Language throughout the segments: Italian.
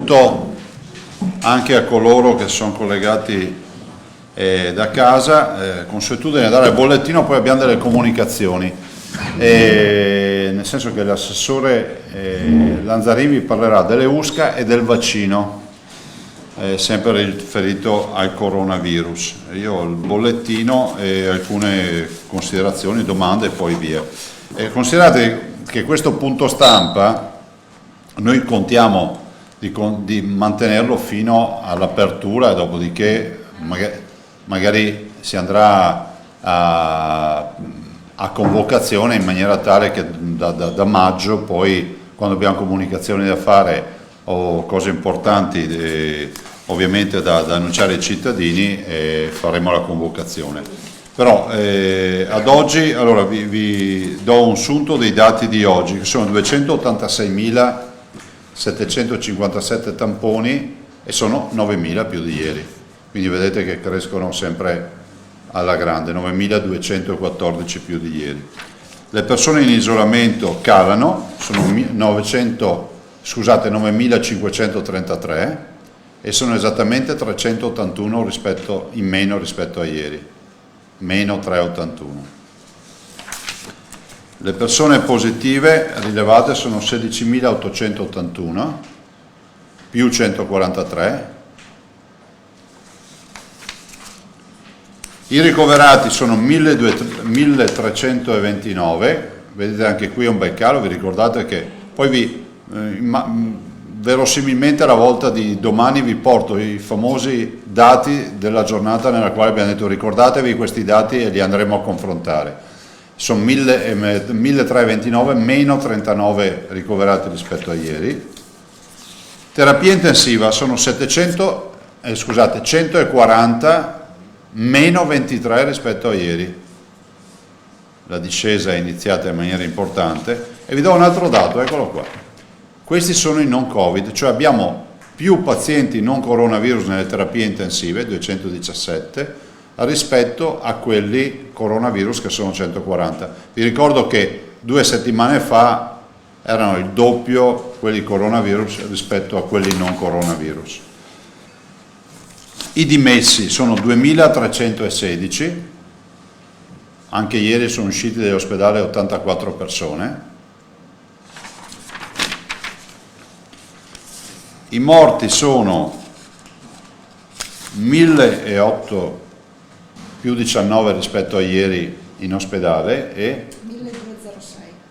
saluto anche a coloro che sono collegati da casa, consuetudine dare il bollettino, poi abbiamo delle comunicazioni, nel senso che l'assessore Lanzarini parlerà delle USCA e del vaccino, sempre riferito al coronavirus. Io ho il bollettino e alcune considerazioni, domande e poi via. Considerate che questo punto stampa noi contiamo di mantenerlo fino all'apertura, e dopodiché magari si andrà a convocazione in maniera tale che da maggio, poi quando abbiamo comunicazioni da fare o cose importanti ovviamente da annunciare ai cittadini, faremo la convocazione. Però ad oggi, allora vi do un sunto dei dati di oggi, che sono 286.757 tamponi e sono 9.000 più di ieri, quindi vedete che crescono sempre alla grande, 9.214 più di ieri. Le persone in isolamento calano, sono 9.533 e sono esattamente 381 in meno rispetto a ieri, meno 381. Le persone positive rilevate sono 16.881 più 143. I ricoverati sono 1.329, vedete anche qui è un bel calo, vi ricordate che poi verosimilmente alla volta di domani vi porto i famosi dati della giornata nella quale abbiamo detto ricordatevi questi dati e li andremo a confrontare. Sono 1.329 meno 39 ricoverati rispetto a ieri. Terapia intensiva sono 140 meno 23 rispetto a ieri. La discesa è iniziata in maniera importante e vi do un altro dato, eccolo qua. Questi sono i non Covid, cioè abbiamo più pazienti non coronavirus nelle terapie intensive, 217, rispetto a quelli coronavirus che sono 140. Vi ricordo che 2 settimane fa erano il doppio quelli coronavirus rispetto a quelli non coronavirus. I dimessi sono 2.316, anche ieri sono usciti dall'ospedale 84 persone. I morti sono 1.008 più 19 rispetto a ieri in ospedale e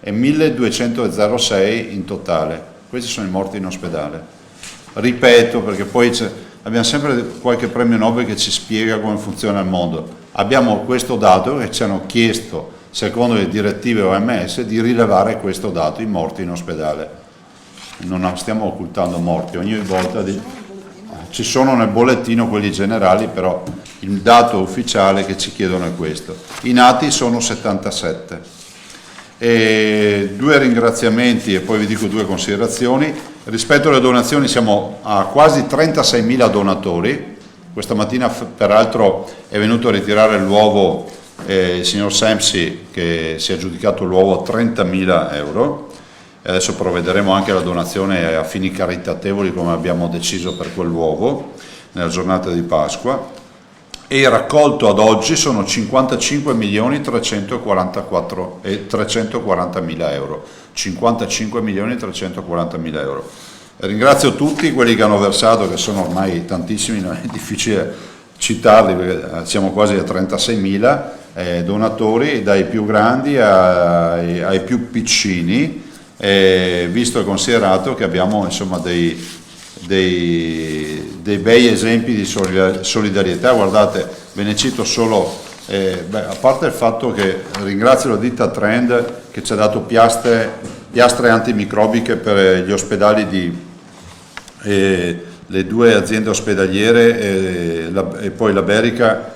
1.206 in totale. Questi sono i morti in ospedale. Ripeto, perché poi abbiamo sempre qualche premio Nobel che ci spiega come funziona il mondo. Abbiamo questo dato che ci hanno chiesto, secondo le direttive OMS, di rilevare questo dato, i morti in ospedale. Non stiamo occultando morti, ogni volta ci sono nel bollettino quelli generali, però il dato ufficiale che ci chiedono è questo. I nati sono 77. E 2 ringraziamenti e poi vi dico 2 considerazioni. Rispetto alle donazioni siamo a quasi 36.000 donatori. Questa mattina peraltro è venuto a ritirare l'uovo il signor Sempsi, che si è aggiudicato l'uovo a 30.000 euro. E adesso provvederemo anche alla donazione a fini caritatevoli, come abbiamo deciso per quell'uovo nella giornata di Pasqua. E il raccolto ad oggi sono 55.340.000 euro. 55.340.000 euro. Ringrazio tutti quelli che hanno versato, che sono ormai tantissimi, non è difficile citarli perché siamo quasi a 36.000 donatori, dai più grandi ai più piccini, visto e considerato che abbiamo insomma dei bei esempi di solidarietà. Guardate, ve ne cito solo, a parte il fatto che ringrazio la ditta Trend che ci ha dato piastre antimicrobiche per gli ospedali le 2 aziende ospedaliere e poi la Berica,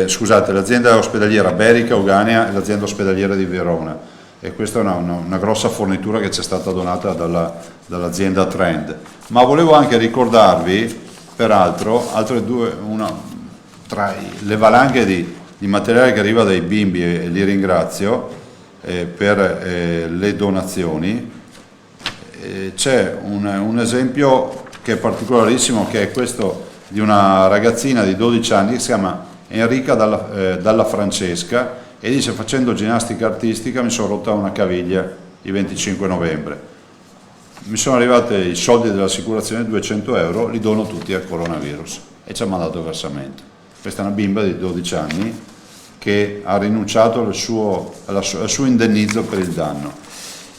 scusate, l'azienda ospedaliera Berica Uganea e l'azienda ospedaliera di Verona, e questa è una grossa fornitura che ci è stata donata dall'azienda Trend. Ma volevo anche ricordarvi peraltro altre 2, una tra le valanghe di materiale che arriva dai bimbi, e li ringrazio per le donazioni. C'è un esempio che è particolarissimo, che è questo di una ragazzina di 12 anni che si chiama Enrica Dalla Francesca, e dice: facendo ginnastica artistica mi sono rotta una caviglia il 25 novembre. Mi sono arrivati i soldi dell'assicurazione, 200 euro, li dono tutti al coronavirus, e ci ha mandato il versamento. Questa è una bimba di 12 anni che ha rinunciato al suo indennizzo per il danno.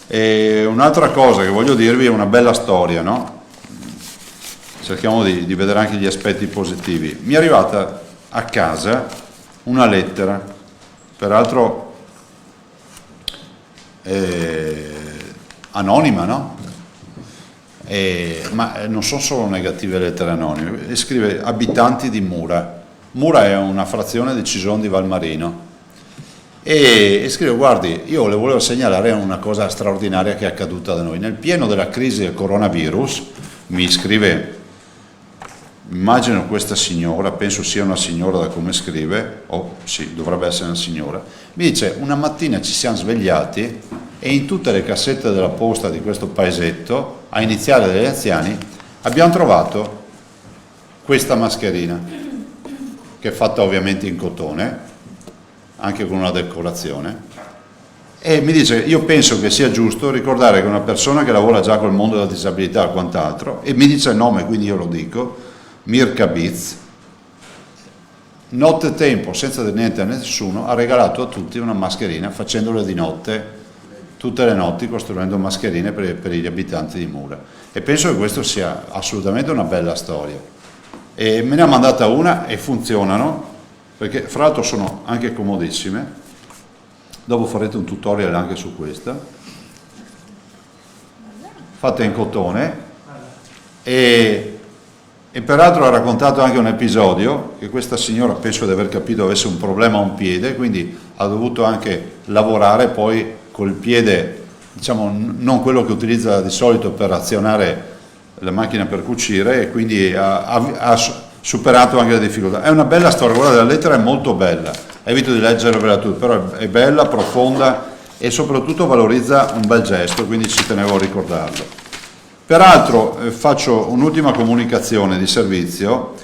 E un'altra cosa che voglio dirvi è una bella storia, no? Cerchiamo di vedere anche gli aspetti positivi. Mi è arrivata a casa una lettera, peraltro anonima, no? Ma non sono solo negative lettere anonime, e scrive: abitanti di Mura. Mura è una frazione di Cison di Valmarino, e scrive: guardi, io le volevo segnalare una cosa straordinaria che è accaduta da noi. Nel pieno della crisi del coronavirus, mi scrive, immagino questa signora, penso sia una signora da come scrive, sì, dovrebbe essere una signora, mi dice: una mattina ci siamo svegliati e in tutte le cassette della posta di questo paesetto, a iniziare dagli anziani, abbiamo trovato questa mascherina, che è fatta ovviamente in cotone, anche con una decorazione, e mi dice: io penso che sia giusto ricordare che una persona che lavora già col mondo della disabilità e quant'altro, e mi dice il nome, quindi io lo dico, Mirka Biz, nottetempo, senza dire niente a nessuno, ha regalato a tutti una mascherina, facendole di notte, tutte le notti, costruendo mascherine per gli abitanti di Mura. E penso che questo sia assolutamente una bella storia. E me ne ha mandata una e funzionano, perché fra l'altro sono anche comodissime. Dopo farete un tutorial anche su questa, fatte in cotone, e peraltro ha raccontato anche un episodio che questa signora, penso di aver capito, avesse un problema a un piede, quindi ha dovuto anche lavorare poi col piede, diciamo non quello che utilizza di solito per azionare la macchina per cucire, e quindi ha superato anche le difficoltà. È una bella storia, guarda, la lettera è molto bella, evito di leggervela tutta, però è bella, profonda, e soprattutto valorizza un bel gesto, quindi ci tenevo a ricordarlo. Peraltro faccio un'ultima comunicazione di servizio: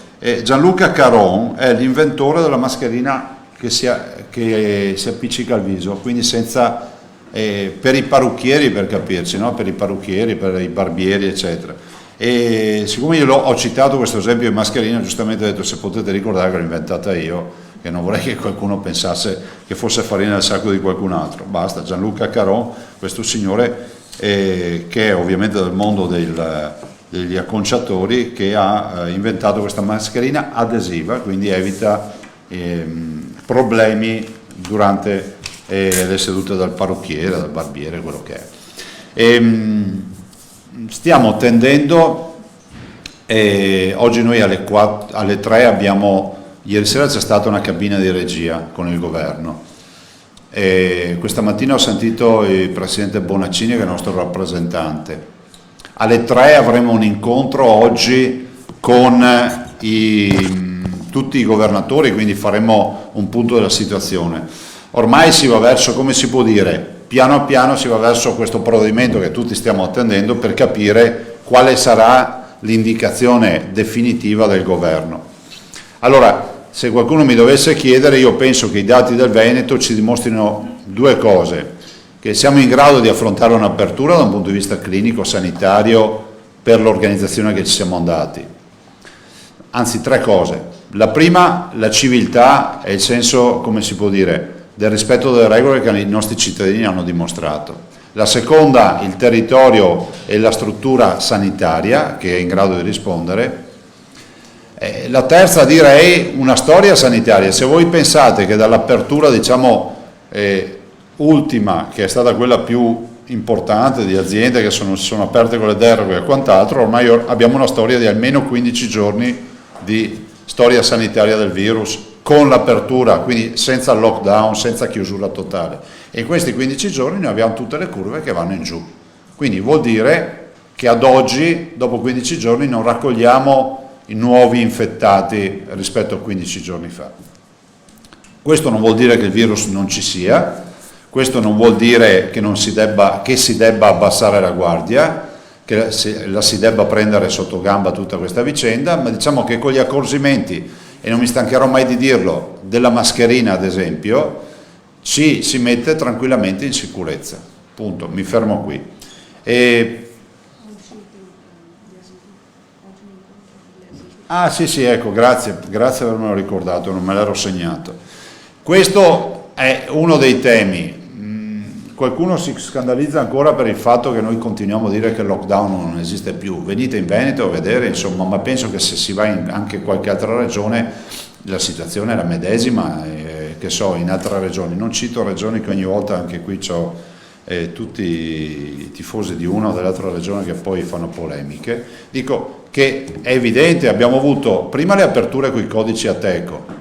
Gianluca Caron è l'inventore della mascherina che si appiccica al viso, quindi senza, per i parrucchieri, per capirci, no? Per i parrucchieri, per i barbieri, eccetera. E siccome io ho citato questo esempio di mascherina, giustamente ho detto: se potete ricordare che l'ho inventata io, che non vorrei che qualcuno pensasse che fosse farina nel sacco di qualcun altro. Basta, Gianluca Caron, questo signore che è ovviamente del mondo degli acconciatori, che ha inventato questa mascherina adesiva, quindi evita problemi durante le sedute dal parrucchiere, dal barbiere, quello che è. Stiamo tendendo, oggi noi alle 3 abbiamo, ieri sera c'è stata una cabina di regia con il governo, questa mattina ho sentito il presidente Bonaccini, che è il nostro rappresentante. Alle 3 avremo un incontro oggi con tutti i governatori, quindi faremo un punto della situazione. Ormai si va verso, come si può dire, piano piano si va verso questo provvedimento che tutti stiamo attendendo, per capire quale sarà l'indicazione definitiva del governo. Allora, se qualcuno mi dovesse chiedere, io penso che i dati del Veneto ci dimostrino due cose: che siamo in grado di affrontare un'apertura da un punto di vista clinico, sanitario, per l'organizzazione che ci siamo andati. Anzi, tre cose. La prima, la civiltà e il senso, come si può dire, del rispetto delle regole che i nostri cittadini hanno dimostrato. La seconda, il territorio e la struttura sanitaria, che è in grado di rispondere. La terza, direi, una storia sanitaria. Se voi pensate che dall'apertura, diciamo, ultima, che è stata quella più importante, di aziende che sono aperte con le deroghe e quant'altro, ormai abbiamo una storia di almeno 15 giorni di storia sanitaria del virus, con l'apertura, quindi senza lockdown, senza chiusura totale. E in questi 15 giorni noi abbiamo tutte le curve che vanno in giù. Quindi vuol dire che ad oggi, dopo 15 giorni, non raccogliamo i nuovi infettati rispetto a 15 giorni fa. Questo non vuol dire che il virus non ci sia, questo non vuol dire che si debba abbassare la guardia, che la si debba prendere sotto gamba tutta questa vicenda, ma diciamo che con gli accorgimenti, e non mi stancherò mai di dirlo, della mascherina ad esempio, ci si mette tranquillamente in sicurezza. Punto, mi fermo qui. Ah sì, ecco, grazie per avermelo ricordato, non me l'ero segnato. Questo è uno dei temi. Qualcuno si scandalizza ancora per il fatto che noi continuiamo a dire che il lockdown non esiste più. Venite in Veneto a vedere, insomma, ma penso che se si va anche in qualche altra regione la situazione è la medesima, che so, in altre regioni. Non cito regioni che ogni volta anche qui ho tutti i tifosi di una o dell'altra regione che poi fanno polemiche. Dico che è evidente, abbiamo avuto prima le aperture con i codici Ateco,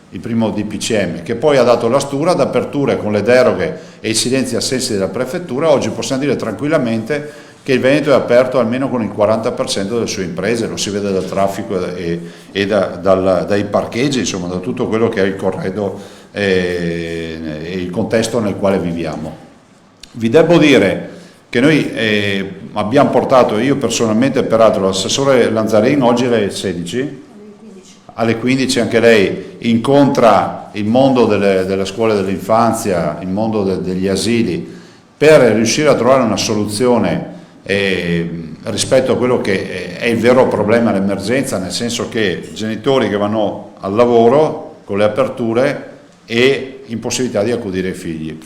il primo DPCM, che poi ha dato la stura ad aperture con le deroghe e i silenzi assensi della prefettura. Oggi possiamo dire tranquillamente che il Veneto è aperto almeno con il 40% delle sue imprese, lo si vede dal traffico e dai parcheggi, insomma da tutto quello che è il corredo e il contesto nel quale viviamo. Vi devo dire che noi abbiamo portato, io personalmente peraltro, l'assessore Lanzarin oggi alle 16, alle 15 anche lei incontra il mondo delle scuole dell'infanzia, il mondo degli asili, per riuscire a trovare una soluzione rispetto a quello che è il vero problema, l'emergenza, nel senso che genitori che vanno al lavoro con le aperture e impossibilità di accudire ai figli.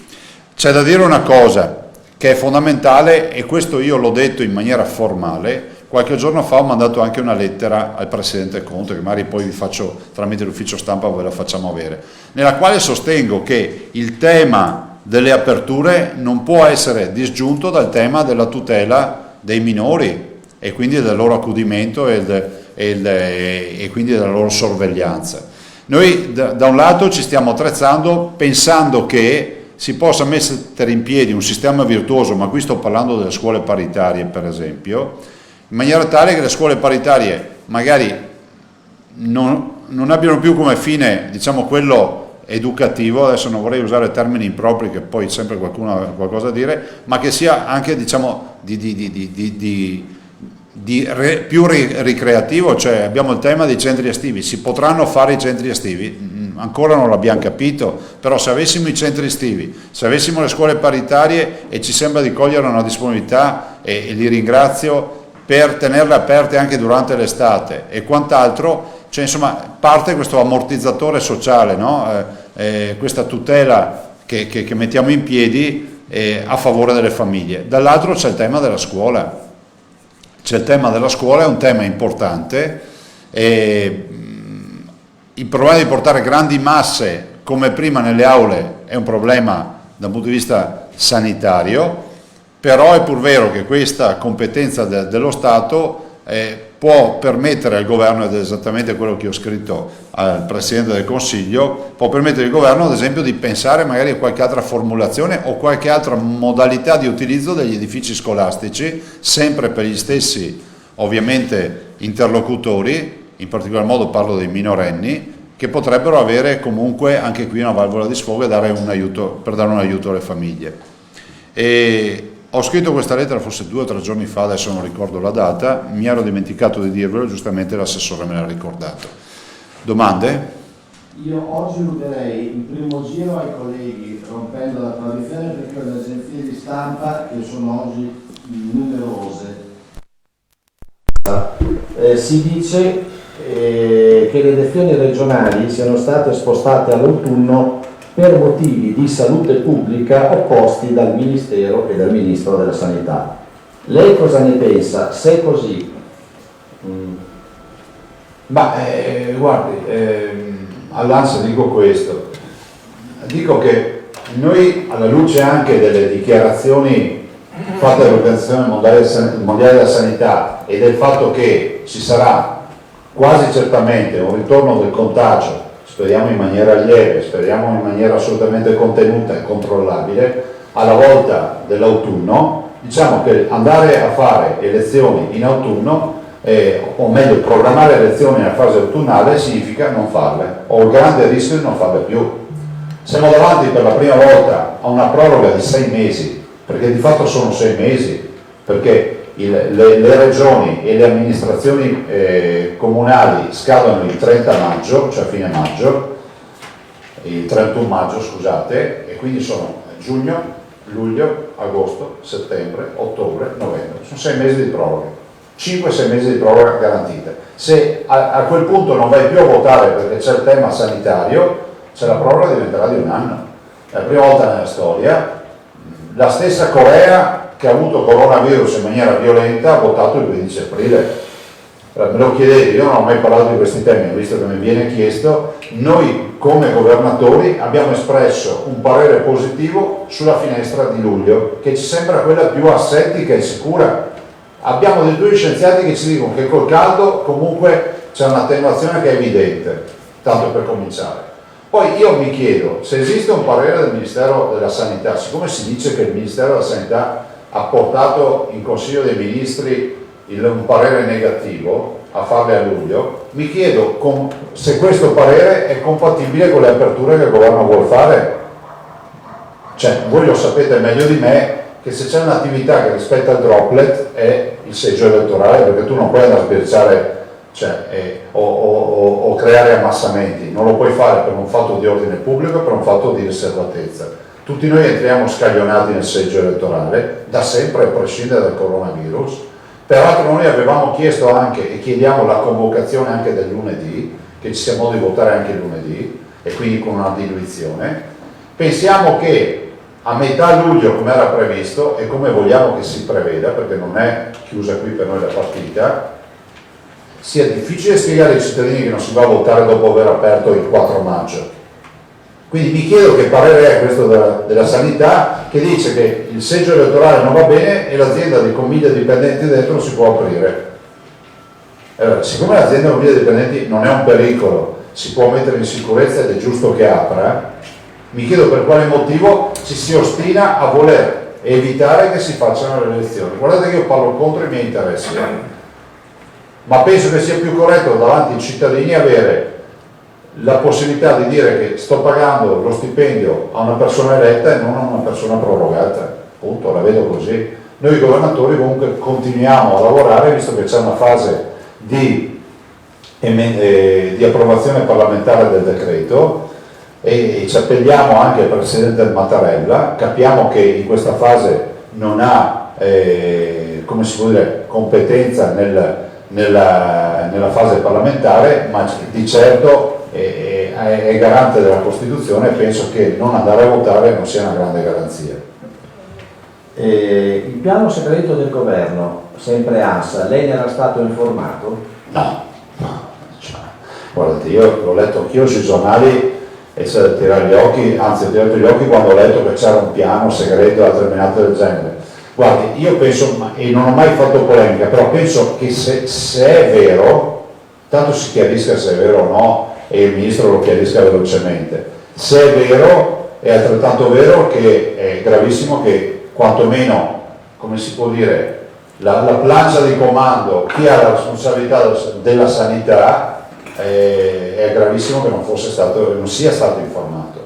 C'è da dire una cosa che è fondamentale, e questo io l'ho detto in maniera formale. Qualche giorno fa ho mandato anche una lettera al Presidente Conte, che magari poi vi faccio tramite l'ufficio stampa, ve la facciamo avere, nella quale sostengo che il tema delle aperture non può essere disgiunto dal tema della tutela dei minori e quindi del loro accudimento e quindi della loro sorveglianza. Noi da un lato ci stiamo attrezzando pensando che si possa mettere in piedi un sistema virtuoso, ma qui sto parlando delle scuole paritarie per esempio, in maniera tale che le scuole paritarie magari non abbiano più come fine, diciamo, quello educativo, adesso non vorrei usare termini impropri che poi sempre qualcuno ha qualcosa da dire, ma che sia anche, diciamo, più ricreativo, cioè abbiamo il tema dei centri estivi. Si potranno fare i centri estivi? Ancora non l'abbiamo capito, però se avessimo i centri estivi, se avessimo le scuole paritarie, e ci sembra di cogliere una disponibilità, e li ringrazio, per tenerle aperte anche durante l'estate e quant'altro, cioè insomma parte questo ammortizzatore sociale, no? Questa tutela che mettiamo in piedi a favore delle famiglie. Dall'altro c'è il tema della scuola. Il tema della scuola è un tema importante, il problema di portare grandi masse come prima nelle aule è un problema dal punto di vista sanitario, però è pur vero che questa competenza dello Stato può permettere al governo, ed è esattamente quello che ho scritto al Presidente del Consiglio, può permettere al governo ad esempio di pensare magari a qualche altra formulazione o qualche altra modalità di utilizzo degli edifici scolastici, sempre per gli stessi ovviamente interlocutori, in particolar modo parlo dei minorenni, che potrebbero avere comunque anche qui una valvola di sfogo e dare un aiuto, per dare un aiuto alle famiglie. Ho scritto questa lettera forse 2 o 3 giorni fa, adesso non ricordo la data, mi ero dimenticato di dirvelo, giustamente l'assessore me l'ha ricordato. Domande? Io oggi ruberei il primo giro ai colleghi, rompendo la tradizione, perché ho le agenzie di stampa che sono oggi numerose. Si dice che le elezioni regionali siano state spostate all'autunno per motivi di salute pubblica opposti dal Ministero e dal Ministro della Sanità. Lei cosa ne pensa? Se è così? Guardi, all'ANSA dico questo, dico che noi, alla luce anche delle dichiarazioni fatte dall'Organizzazione Mondiale della Sanità e del fatto che ci sarà quasi certamente un ritorno del contagio, speriamo in maniera lieve, speriamo in maniera assolutamente contenuta e controllabile, alla volta dell'autunno, diciamo che andare a fare elezioni in autunno, o meglio programmare elezioni nella fase autunnale, significa non farle, o il grande rischio di non farle più. Siamo davanti per la prima volta a una proroga di 6 mesi, perché di fatto sono 6 mesi, perché le regioni e le amministrazioni comunali scadono il 30 maggio, cioè fine maggio, il 31 maggio scusate, e quindi sono giugno, luglio, agosto, settembre, ottobre, novembre, sono 6 mesi di proroga, 5-6 mesi di proroga garantite. Se a quel punto non vai più a votare perché c'è il tema sanitario, se la proroga diventerà di un anno. È la prima volta nella storia. La stessa Corea, che ha avuto coronavirus in maniera violenta, ha votato il 15 aprile. Me lo chiedete, io non ho mai parlato di questi temi, visto che mi viene chiesto. Noi come governatori abbiamo espresso un parere positivo sulla finestra di luglio, che ci sembra quella più assettica e sicura. Abbiamo dei due scienziati che ci dicono che col caldo comunque c'è un'attenuazione che è evidente, tanto per cominciare. Poi io mi chiedo, se esiste un parere del Ministero della Sanità, siccome si dice che il Ministero della Sanità ha portato in Consiglio dei Ministri un parere negativo a farle a luglio, mi chiedo se questo parere è compatibile con le aperture che il governo vuole fare. Cioè, voi lo sapete meglio di me che se c'è un'attività che rispetta il droplet è il seggio elettorale, perché tu non puoi andare a sbirciare o creare ammassamenti, non lo puoi fare per un fatto di ordine pubblico e per un fatto di riservatezza. Tutti noi entriamo scaglionati nel seggio elettorale, da sempre, a prescindere dal coronavirus. Peraltro noi avevamo chiesto anche, e chiediamo la convocazione anche del lunedì, che ci sia modo di votare anche il lunedì, e quindi con una diluizione. Pensiamo che a metà luglio, come era previsto, e come vogliamo che si preveda, perché non è chiusa qui per noi la partita, sia difficile spiegare ai cittadini che non si va a votare dopo aver aperto il 4 maggio. Quindi mi chiedo che parere è questo della sanità, che dice che il seggio elettorale non va bene e l'azienda di con 1000 dipendenti dentro non si può aprire. Allora, siccome l'azienda con 1000 dipendenti non è un pericolo, si può mettere in sicurezza ed è giusto che apra, mi chiedo per quale motivo ci si ostina a voler evitare che si facciano le elezioni. Guardate che io parlo contro i miei interessi, ma penso che sia più corretto davanti ai cittadini avere la possibilità di dire che sto pagando lo stipendio a una persona eletta e non a una persona prorogata. Punto, la vedo così. Noi governatori comunque continuiamo a lavorare, visto che c'è una fase di approvazione parlamentare del decreto, e ci appelliamo anche al Presidente Mattarella. Capiamo che in questa fase non ha come si può dire, competenza nella fase parlamentare, ma di certo è garante della Costituzione, e penso che non andare a votare non sia una grande garanzia. Il piano segreto del governo, sempre ANSA, lei ne era stato informato? No. Cioè, guardate, io l'ho letto anch'io sui giornali e c'è da tirare gli occhi, anzi ho tirato gli occhi quando ho letto che c'era un piano segreto determinato del genere. Guardi, io penso, e non ho mai fatto polemica, però penso che se è vero, tanto si chiarisca se è vero o no, e il Ministro lo chiarisca velocemente. Se è vero, è altrettanto vero che è gravissimo che quantomeno, come si può dire, la plancia di comando, chi ha la responsabilità della sanità, è gravissimo che non sia stato informato.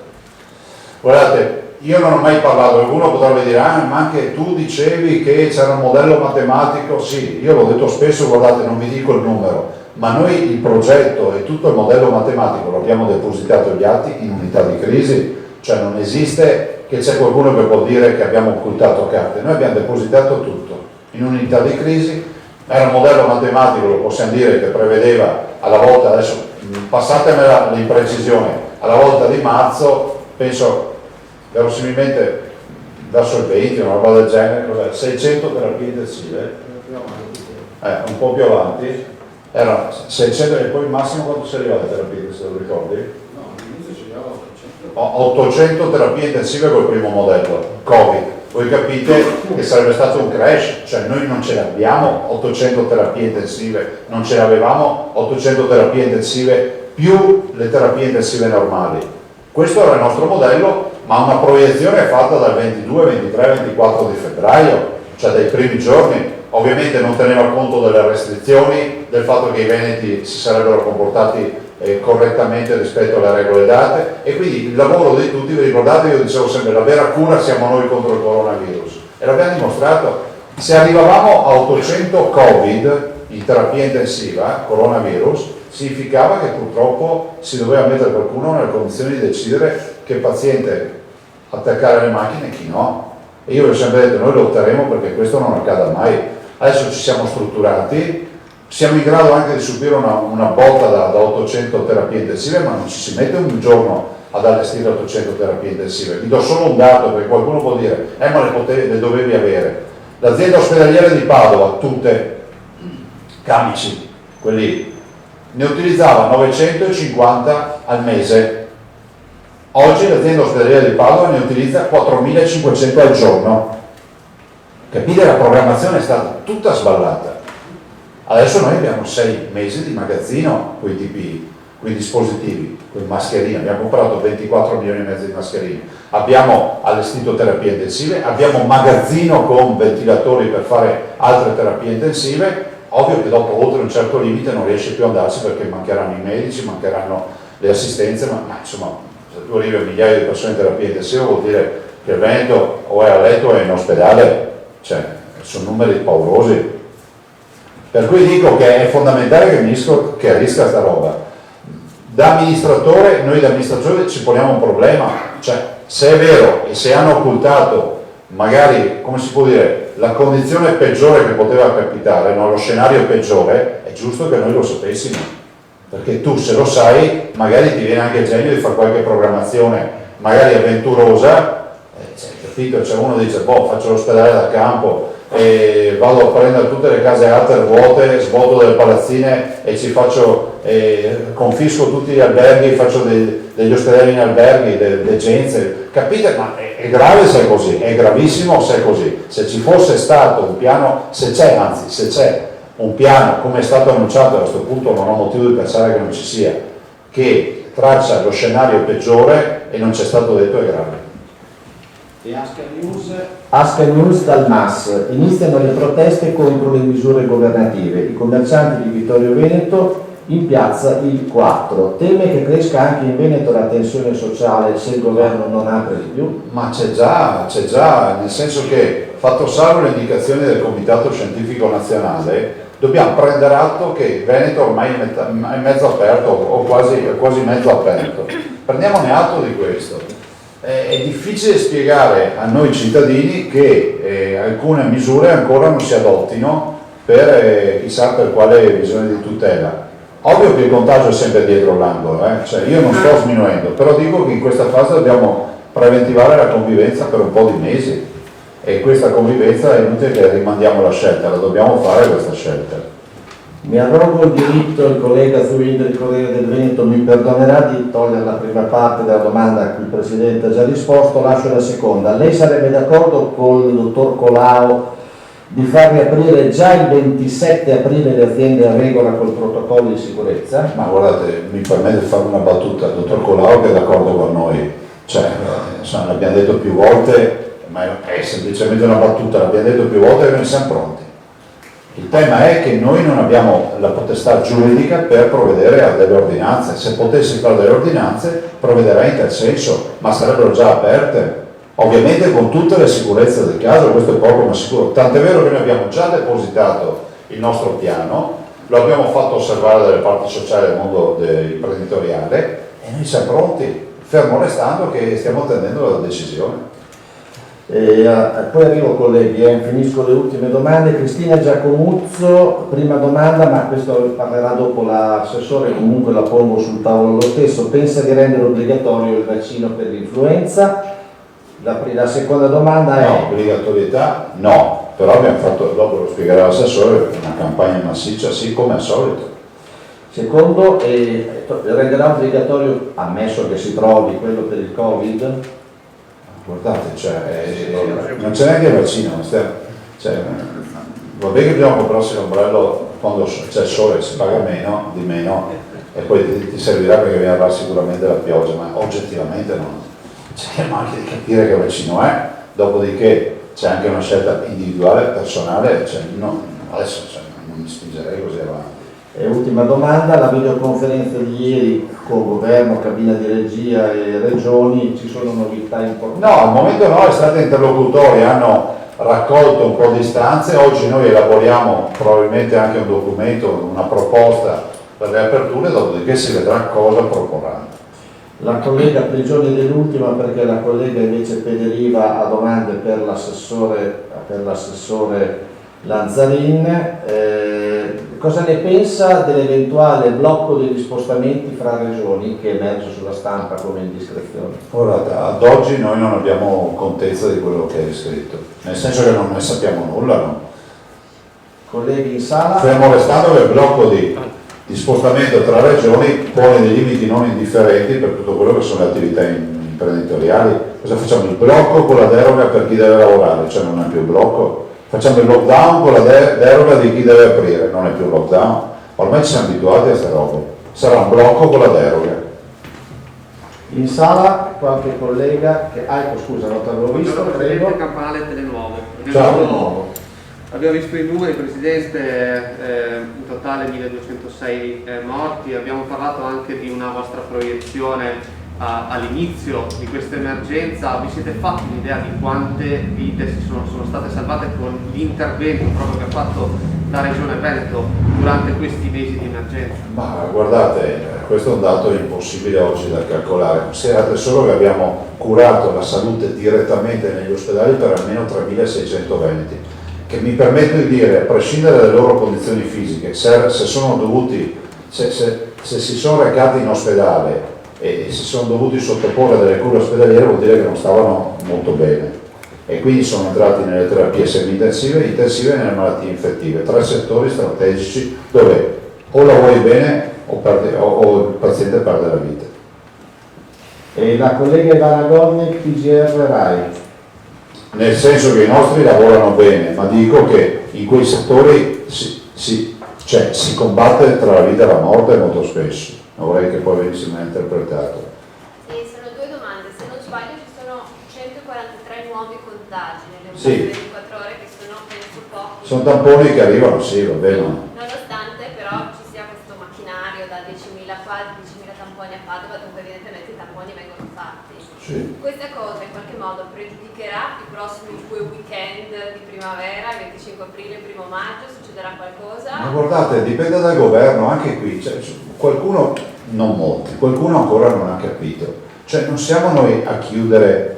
Guardate, io non ho mai parlato, qualcuno potrebbe dire, ma anche tu dicevi che c'era un modello matematico. Sì, io l'ho detto spesso, guardate, non vi dico il numero, ma noi il progetto e tutto il modello matematico lo abbiamo depositato agli atti in unità di crisi, cioè non esiste che c'è qualcuno che può dire che abbiamo occultato carte. Noi abbiamo depositato tutto in unità di crisi, era un modello matematico, lo possiamo dire, che prevedeva alla volta, adesso passatemela l'imprecisione, alla volta di marzo, penso verosimilmente verso il 20, una roba del genere, 600 terapie intensive, un po' più avanti, erano 600 e poi il massimo quanto si arriva alle terapie, se lo ricordi? No, all'inizio ci arrivava 800 terapie intensive col primo modello, Covid. Voi capite che sarebbe stato un crash, cioè noi non ce l'abbiamo 800 terapie intensive, non ce l'avevamo 800 terapie intensive più le terapie intensive normali. Questo era il nostro modello, ma una proiezione fatta dal 22, 23, 24 di febbraio, cioè dai primi giorni. Ovviamente non teneva conto delle restrizioni, del fatto che i veneti si sarebbero comportati correttamente rispetto alle regole date, e quindi il lavoro di tutti, vi ricordate, io dicevo sempre, la vera cura siamo noi contro il coronavirus, e l'abbiamo dimostrato. Se arrivavamo a 800 Covid in terapia intensiva, coronavirus, significava che purtroppo si doveva mettere qualcuno nelle condizioni di decidere che paziente attaccare le macchine e chi no. E io vi ho sempre detto, noi lotteremo perché questo non accada mai. Adesso ci siamo strutturati, siamo in grado anche di subire una botta da 800 terapie intensive, ma non ci si mette un giorno ad allestire 800 terapie intensive. Vi do solo un dato, perché qualcuno può dire, ma le dovevi avere. L'azienda ospedaliera di Padova, tutte, Camici, quelli, ne utilizzava 950 al mese. Oggi l'azienda ospedaliera di Padova ne utilizza 4500 al giorno. Capite? La programmazione è stata tutta sballata. Adesso noi abbiamo 6 mesi di magazzino con i TPI, con i dispositivi, con le mascherine. Abbiamo comprato 24 milioni e mezzo di mascherine. Abbiamo allestito terapie intensive, abbiamo magazzino con ventilatori per fare altre terapie intensive. Ovvio che dopo, oltre un certo limite, non riesce più ad andarsi perché mancheranno i medici, mancheranno le assistenze, ma insomma, se tu arrivi a migliaia di persone in terapia intensiva vuol dire che il Veneto o è a letto o è in ospedale, cioè sono numeri paurosi. Per cui dico che è fondamentale che il ministro chiarisca sta roba. Da amministratore, noi da amministratore ci poniamo un problema, cioè se è vero e se hanno occultato magari, come si può dire, la condizione peggiore che poteva capitare, no? Lo scenario peggiore, è giusto che noi lo sapessimo, perché tu se lo sai magari ti viene anche il genio di fare qualche programmazione magari avventurosa, capito? Cioè uno dice, boh, faccio l'ospedale da campo e vado a prendere tutte le case alter vuote, svuoto delle palazzine e ci faccio, confisco tutti gli alberghi, faccio degli ospedali in alberghi, delle genze, capite? Ma è grave se è così, è gravissimo se è così. Se ci fosse stato un piano, se c'è un piano, come è stato annunciato, a questo punto non ho motivo di pensare che non ci sia, che traccia lo scenario peggiore e non c'è stato detto, è grave. E Asker News dal MAS. Iniziano le proteste contro le misure governative. I commercianti di Vittorio Veneto in piazza il 4. Teme che cresca anche in Veneto la tensione sociale se il governo non apre di più? Ma c'è già, nel senso che, fatto salvo le indicazioni del Comitato Scientifico Nazionale, dobbiamo prendere atto che Veneto ormai è mezzo aperto o quasi mezzo aperto. Prendiamone atto di questo. È difficile spiegare a noi cittadini che alcune misure ancora non si adottino per chissà per quale visione di tutela. Ovvio che il contagio è sempre dietro l'angolo, cioè io non sto sminuendo, però dico che in questa fase dobbiamo preventivare la convivenza per un po' di mesi e questa convivenza è inutile che rimandiamo la scelta, la dobbiamo fare questa scelta. Mi arrogo il diritto, il collega Zuin del Corriere del Veneto mi perdonerà di togliere la prima parte della domanda a cui il Presidente ha già risposto, lascio la seconda. Lei sarebbe d'accordo con il dottor Colao di far riaprire già il 27 aprile le aziende a regola col protocollo di sicurezza? Ma guardate, mi permette di fare una battuta, il dottor Colao che è d'accordo con noi, cioè l'abbiamo detto più volte, ma è semplicemente una battuta, l'abbiamo detto più volte e noi siamo pronti. Il tema è che noi non abbiamo la potestà giuridica per provvedere a delle ordinanze. Se potessi fare delle ordinanze, provvederei in tal senso, ma sarebbero già aperte. Ovviamente con tutte le sicurezze del caso, questo è poco ma sicuro. Tant'è vero che noi abbiamo già depositato il nostro piano, lo abbiamo fatto osservare dalle parti sociali del mondo imprenditoriale e noi siamo pronti, fermo restando che stiamo attendendo la decisione. Poi arrivo colleghi, finisco le ultime domande. Cristina Giacomuzzo, prima domanda, ma questo parlerà dopo l'assessore, comunque la pongo sul tavolo lo stesso. Pensa di rendere obbligatorio il vaccino per l'influenza? La seconda domanda è... No, obbligatorietà no, però abbiamo fatto, dopo lo spiegherà l'assessore, una campagna massiccia, sì, come al solito. Secondo, renderà obbligatorio, ammesso che si trovi quello per il Covid? Guardate, non c'è neanche il vaccino, va bene che dobbiamo comprarsi l'ombrello quando c'è il sole, si paga di meno e poi ti servirà perché verrà sicuramente la pioggia, ma oggettivamente no. Cerchiamo anche di capire che vaccino è, dopodiché c'è anche una scelta individuale, personale, adesso non mi spingerei così avanti. E ultima domanda, la videoconferenza di ieri con governo, cabina di regia e regioni, ci sono novità importanti? No, al momento no, è stata interlocutoria, hanno raccolto un po' di istanze, oggi noi elaboriamo probabilmente anche un documento, una proposta per le aperture, dopodiché si vedrà cosa proporranno. La collega Prigioni dell'ultima, perché la collega invece Pederiva ha domande per l'assessore Lanzarin. Cosa ne pensa dell'eventuale blocco degli spostamenti fra regioni che è emerso sulla stampa come indiscrezione? Ora, ad oggi noi non abbiamo contezza di quello che è scritto, nel senso che non ne sappiamo nulla, no? Colleghi in sala? Fermo restando che il blocco di spostamento tra regioni pone dei limiti non indifferenti per tutto quello che sono le attività imprenditoriali. Cosa facciamo? Il blocco con la deroga per chi deve lavorare, cioè non è più il blocco. Facciamo il lockdown con la deroga di chi deve aprire, non è più lockdown. Ormai ci siamo abituati a queste robe. Sarà un blocco con la deroga. In sala qualche collega che... ecco, scusa, non ti avevo visto, prego. Presidente Campanale Telenuovo. Ciao. Abbiamo visto i numeri, Presidente, in totale 1206 morti, abbiamo parlato anche di una vostra proiezione all'inizio di questa emergenza. Vi siete fatti un'idea di quante vite sono state salvate con l'intervento proprio che ha fatto la Regione Veneto durante questi mesi di emergenza? Ma guardate, questo è un dato impossibile oggi da calcolare. Considerate solo che abbiamo curato la salute direttamente negli ospedali per almeno 3.600 veneti, che mi permetto di dire, a prescindere dalle loro condizioni fisiche, se sono dovuti, se si sono recati in ospedale e si sono dovuti sottoporre a delle cure ospedaliere, vuol dire che non stavano molto bene, e quindi sono entrati nelle terapie semi-intensive e intensive e nelle malattie infettive, 3 settori strategici dove o lavori bene o il paziente perde la vita. E la collega Ivana Gornick, PGR Rai. Nel senso che i nostri lavorano bene, ma dico che in quei settori si combatte tra la vita e la morte molto spesso. Non vorrei che poi venisse mal interpretato. E sono 2 domande, se non sbaglio ci sono 143 nuovi contagi nelle Sì. ultime 24 ore, che sono penso pochi. Sono tamponi che arrivano, sì, va bene. Nonostante però ci sia questo macchinario da 10.000 qua, 10.000 tamponi a Padova, dove evidentemente i tamponi vengono fatti. Sì. Questa cosa in qualche modo pregiudicherà i prossimi 2 weekend di primavera, il 25 aprile e il 1 maggio, succederà qualcosa? Ma guardate, dipende dal governo, anche qui, qualcuno, non molti, qualcuno ancora non ha capito. Cioè non siamo noi a chiudere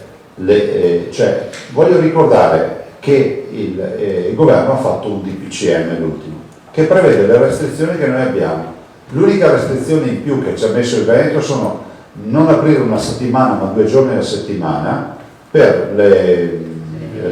voglio ricordare che il governo ha fatto un DPCM, l'ultimo, che prevede le restrizioni che noi abbiamo. L'unica restrizione in più che ci ha messo il Veneto sono non aprire una settimana ma 2 giorni alla settimana per le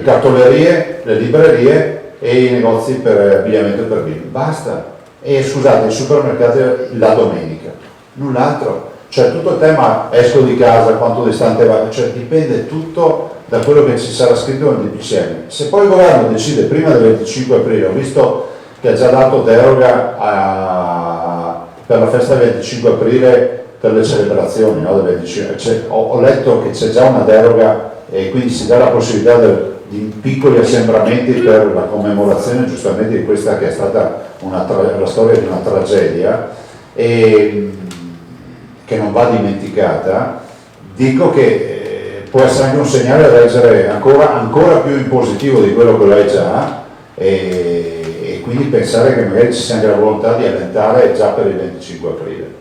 cartolerie, le librerie e i negozi per abbigliamento per bimbi. Basta. E scusate, i supermercati la domenica, null'altro. Cioè tutto il tema esco di casa, quanto distante va, cioè dipende tutto da quello che ci sarà scritto nel DPCM. Se poi il governo decide prima del 25 aprile, ho visto che ha già dato deroga per la festa del 25 aprile per le celebrazioni, no? Del 25. Ho letto che c'è già una deroga e quindi si dà la possibilità di piccoli assembramenti per la commemorazione giustamente di questa che è stata la storia di una tragedia e che non va dimenticata. Dico che può essere anche un segnale da leggere ancora più in positivo di quello che lo è già e quindi pensare che magari ci sia anche la volontà di allentare già per il 25 aprile.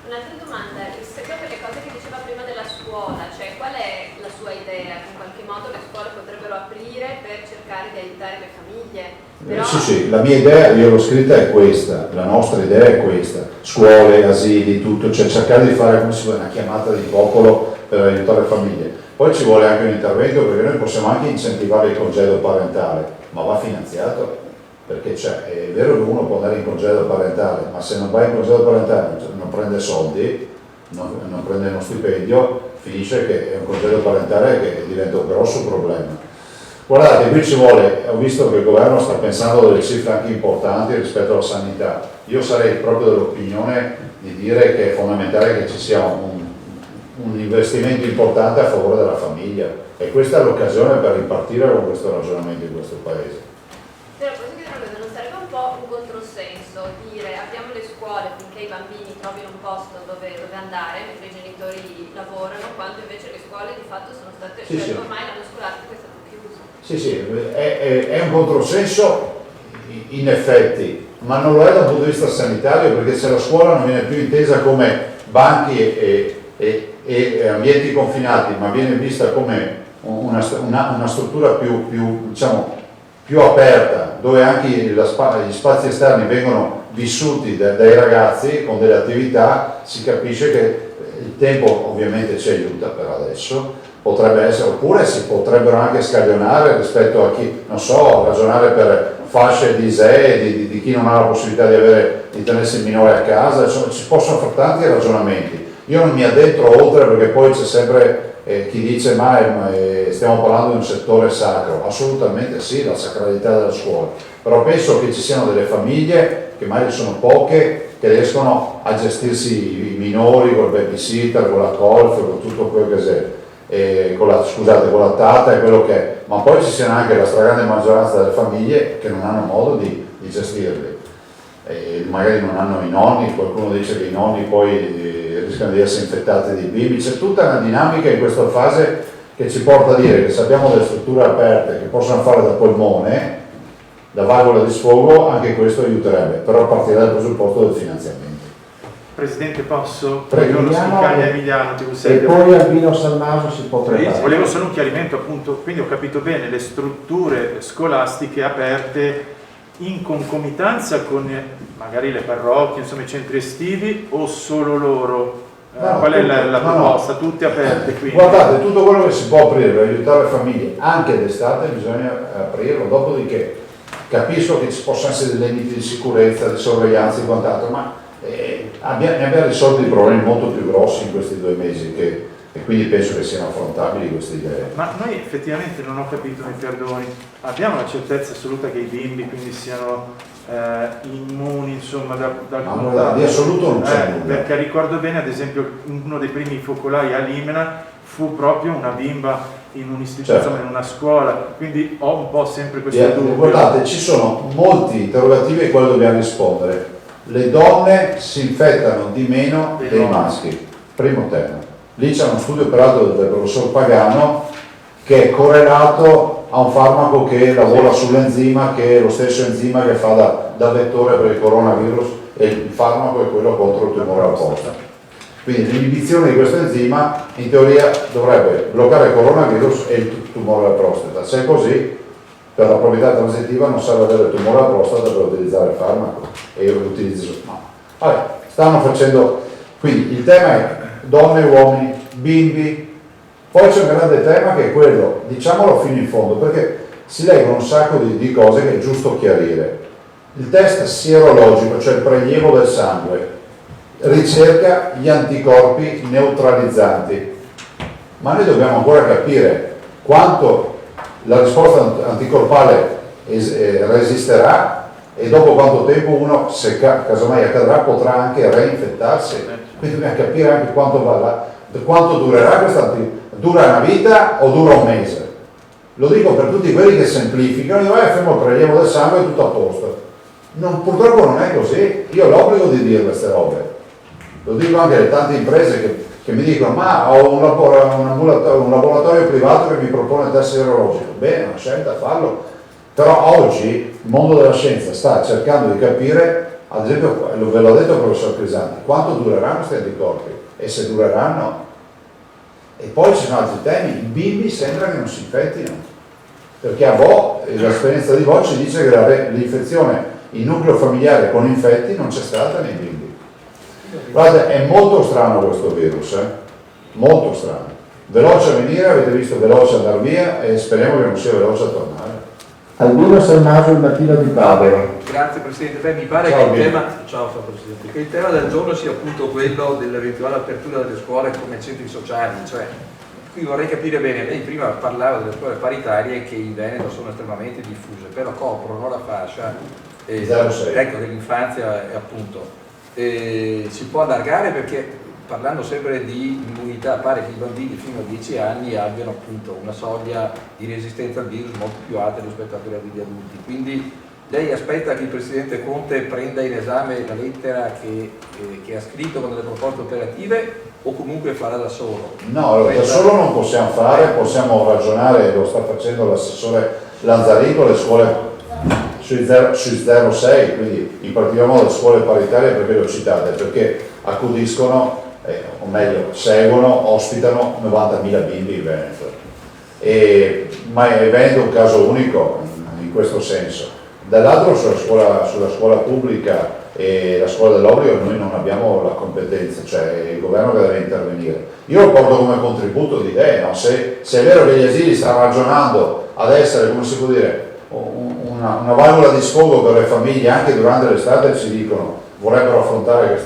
Un'altra domanda, rispetto a quelle cose che diceva prima della scuola, cioè qual è la sua idea? In qualche modo le scuole potrebbero aprire per cercare di aiutare le famiglie? Però... Sì, la mia idea, io l'ho scritta, è questa, la nostra idea è questa, scuole, asili, tutto, cioè cercare di fare come si vuole una chiamata di popolo per aiutare le famiglie. Poi ci vuole anche un intervento perché noi possiamo anche incentivare il congedo parentale, ma va finanziato, perché è vero che uno può andare in congedo parentale, ma se non va in congedo parentale non prende soldi, non prende uno stipendio, finisce che è un congedo parentale che diventa un grosso problema. Guardate, qui ci vuole, ho visto che il governo sta pensando a delle cifre anche importanti rispetto alla sanità. Io sarei proprio dell'opinione di dire che è fondamentale che ci sia un investimento importante a favore della famiglia e questa è l'occasione per ripartire con questo ragionamento in questo paese. Però posso chiedere una cosa, non sarebbe un po' un controsenso dire apriamo le scuole finché i bambini trovino un posto dove andare mentre i genitori lavorano, quando invece le scuole di fatto sono state, Sì. ormai l'anno scolastico è stato chiuso? Sì, è un controsenso in effetti, ma non lo è dal punto di vista sanitario, perché se la scuola non viene più intesa come banchi e ambienti confinati, ma viene vista come una struttura più aperta, dove anche gli spazi esterni vengono vissuti dai ragazzi con delle attività, si capisce che il tempo ovviamente ci aiuta per adesso. Potrebbe essere, oppure si potrebbero anche scaglionare rispetto a chi, non so, ragionare per fasce di ISEE, di chi non ha la possibilità di tenersi il minore a casa, insomma ci possono fare tanti ragionamenti. Io non mi addentro oltre, perché poi c'è sempre chi dice ma stiamo parlando di un settore sacro. Assolutamente sì, la sacralità della scuola, però penso che ci siano delle famiglie, che magari sono poche, che riescono a gestirsi i minori col babysitter, con la colf, con tutto quello che serve. Con la tata e quello che è, ma poi ci sia anche la stragrande maggioranza delle famiglie che non hanno modo di gestirli, magari non hanno i nonni, qualcuno dice che i nonni poi rischiano di essere infettati di bimbi. C'è tutta una dinamica in questa fase che ci porta a dire che se abbiamo delle strutture aperte che possono fare da polmone, da valvola di sfogo, anche questo aiuterebbe, però a partire dal presupposto del finanziamento. Presidente, posso? Preghiamo Emiliano, e poi Albino Salmaso si può preparare. Volevo solo un chiarimento, appunto, quindi ho capito bene, le strutture scolastiche aperte in concomitanza con magari le parrocchie, insomma i centri estivi, o solo loro? Qual è la proposta? No. Tutte aperte quindi? Guardate, tutto quello che si può aprire per aiutare le famiglie anche d'estate bisogna aprirlo, dopodiché capisco che ci possono essere dei limiti di sicurezza, di sorveglianza e quant'altro, ma ne abbiamo risolto i problemi molto più grossi in questi 2 mesi e quindi penso che siano affrontabili queste idee. Ma noi effettivamente, non ho capito, mi perdoni, abbiamo la certezza assoluta che i bimbi quindi siano immuni, insomma, dal contagio? Di assoluto non c'è nulla. Perché ricordo bene, ad esempio, uno dei primi focolai a Limena fu proprio una bimba in un'istituzione, certo, in una scuola, quindi ho un po' sempre questo dubbio. Guardate, ci sono molti interrogativi ai quali dobbiamo rispondere. Le donne si infettano di meno dei maschi, primo tema. Lì c'è uno studio peraltro del professor Pagano che è correlato a un farmaco che lavora sull'enzima, che è lo stesso enzima che fa da vettore per il coronavirus, e il farmaco è quello contro il tumore alla prostata. Quindi l'inibizione di questo enzima in teoria dovrebbe bloccare il coronavirus e il tumore alla prostata. Se è così, per la proprietà transitiva non serve avere il tumore alla prostata per utilizzare il farmaco e l'utilizzo. No. Vabbè, stanno facendo, quindi il tema è donne, uomini, bimbi. Poi c'è un grande tema che è quello, diciamolo fino in fondo, perché si leggono un sacco di cose che è giusto chiarire. Il test sierologico, cioè il prelievo del sangue, ricerca gli anticorpi neutralizzanti, ma noi dobbiamo ancora capire quanto la risposta anticorpale resisterà e dopo quanto tempo uno, se casomai accadrà, potrà anche reinfettarsi. Quindi dobbiamo capire anche quanto durerà questa. Dura una vita o dura un mese? Lo dico per tutti quelli che semplificano, io fermo il prelievo del sangue e tutto a posto. Purtroppo non è così, io ho l'obbligo di dire queste robe. Lo dico anche alle tante imprese che mi dicono ma ho un laboratorio privato che mi propone il test sierologico. Bene, una scelta, farlo. Però oggi il mondo della scienza sta cercando di capire, ad esempio, ve l'ho detto il professor Crisanti, quanto dureranno questi anticorpi e se dureranno. E poi ci sono altri temi, i bimbi sembra che non si infettino, perché l'esperienza di Vo ci dice che l'infezione in nucleo familiare con infetti non c'è stata nei bimbi. Guardate, è molto strano questo virus, molto strano. Veloce a venire, avete visto veloce andare via e speriamo che non sia veloce a tornare. Albino Salmaso, il mattino di Padova. Grazie Presidente. Mi pare che il tema del giorno sia appunto quello dell'eventuale apertura delle scuole come centri sociali, cioè qui vorrei capire bene, lei prima parlava delle scuole paritarie che in Veneto sono estremamente diffuse, però coprono la fascia dell'infanzia appunto. Si può allargare perché parlando sempre di immunità pare che i bambini fino a 10 anni abbiano appunto una soglia di resistenza al virus molto più alta rispetto a quella degli adulti, quindi lei aspetta che il Presidente Conte prenda in esame la lettera che ha scritto con delle proposte operative o comunque farà da solo? No, da solo non possiamo fare, possiamo ragionare, lo sta facendo l'assessore Lanzarin con le scuole sui 06, quindi in particolar modo le scuole paritarie, perché le ho citate, perché accudiscono, o meglio, seguono, ospitano 90.000 bimbi in Veneto. Ma il Veneto è un caso unico in questo senso. Dall'altro sulla scuola pubblica e la scuola dell'obbligo noi non abbiamo la competenza, cioè è il governo che deve intervenire. Io lo porto come contributo di idee, no? Se è vero che gli asili stanno ragionando ad essere, come si può dire, una valvola di sfogo per le famiglie, anche durante l'estate ci dicono vorrebbero affrontare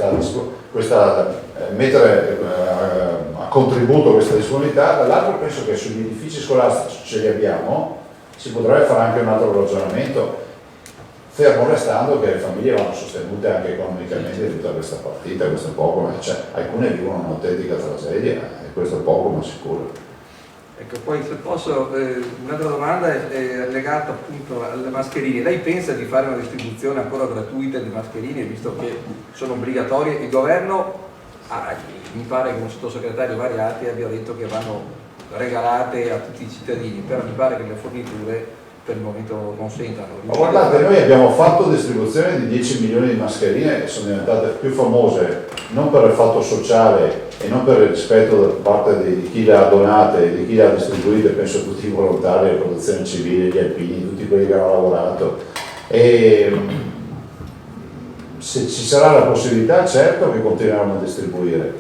mettere a contributo questa disponibilità, dall'altro penso che sugli edifici scolastici ce li abbiamo, si potrebbe fare anche un altro ragionamento, fermo restando che le famiglie vanno sostenute anche economicamente di tutta questa partita, questo è poco, ma alcune vivono un'autentica tragedia e questo è poco ma sicuro. Ecco, poi se posso, un'altra domanda è legata appunto alle mascherine. Lei pensa di fare una distribuzione ancora gratuita di mascherine, visto che sono obbligatorie? Il governo, mi pare che un sottosegretario Variati abbia detto che vanno regalate a tutti i cittadini, però mi pare che le forniture per il momento non sentano. Ma guardate, noi abbiamo fatto distribuzione di 10 milioni di mascherine che sono diventate più famose non per il fatto sociale e non per il rispetto da parte di chi le ha donate, di chi le ha distribuite, penso a tutti i volontari, la protezione civile, gli alpini, tutti quelli che hanno lavorato. E se ci sarà la possibilità, certo che continueranno a distribuire.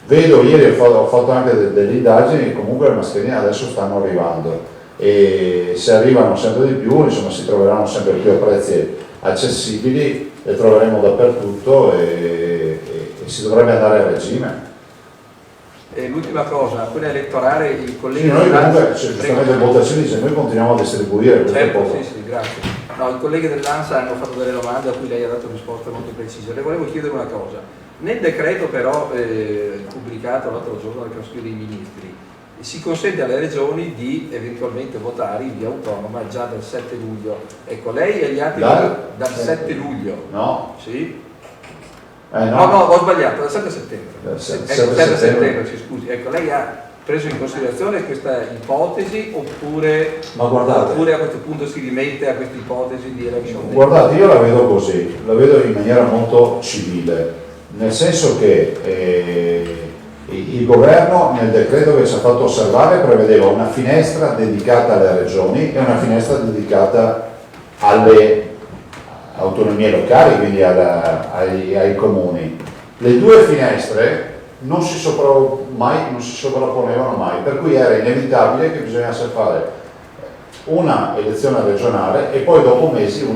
Vedo, ieri ho fatto anche delle indagini e comunque le mascherine adesso stanno arrivando e se arrivano sempre di più, insomma, si troveranno sempre più a prezzi accessibili, le troveremo dappertutto e si dovrebbe andare a regime. E l'ultima cosa, quella elettorale, il collega... Sì, noi comunque, giustamente in votazione dice, noi continuiamo a distribuire. Certo, sì, grazie. No, i colleghi dell'ANSA hanno fatto delle domande a cui lei ha dato risposte molto precise. Le volevo chiedere una cosa. Nel decreto però pubblicato l'altro giorno dal Consiglio dei Ministri, si consente alle regioni di eventualmente votare in via autonoma già dal 7 luglio. Ecco, lei e gli altri dal 7 luglio. No. Sì? No, ho sbagliato, dal 7 settembre. 7 settembre, si scusi. Ecco, lei ha preso in considerazione questa ipotesi oppure a questo punto si rimette a questa ipotesi di election day? Guardate, io la vedo così, la vedo in maniera molto civile, nel senso che il governo nel decreto che ci ha fatto osservare prevedeva una finestra dedicata alle regioni e una finestra dedicata alle autonomie locali, quindi ai comuni. Le due finestre non si sovrapponevano mai, per cui era inevitabile che bisognasse fare una elezione regionale e poi dopo mesi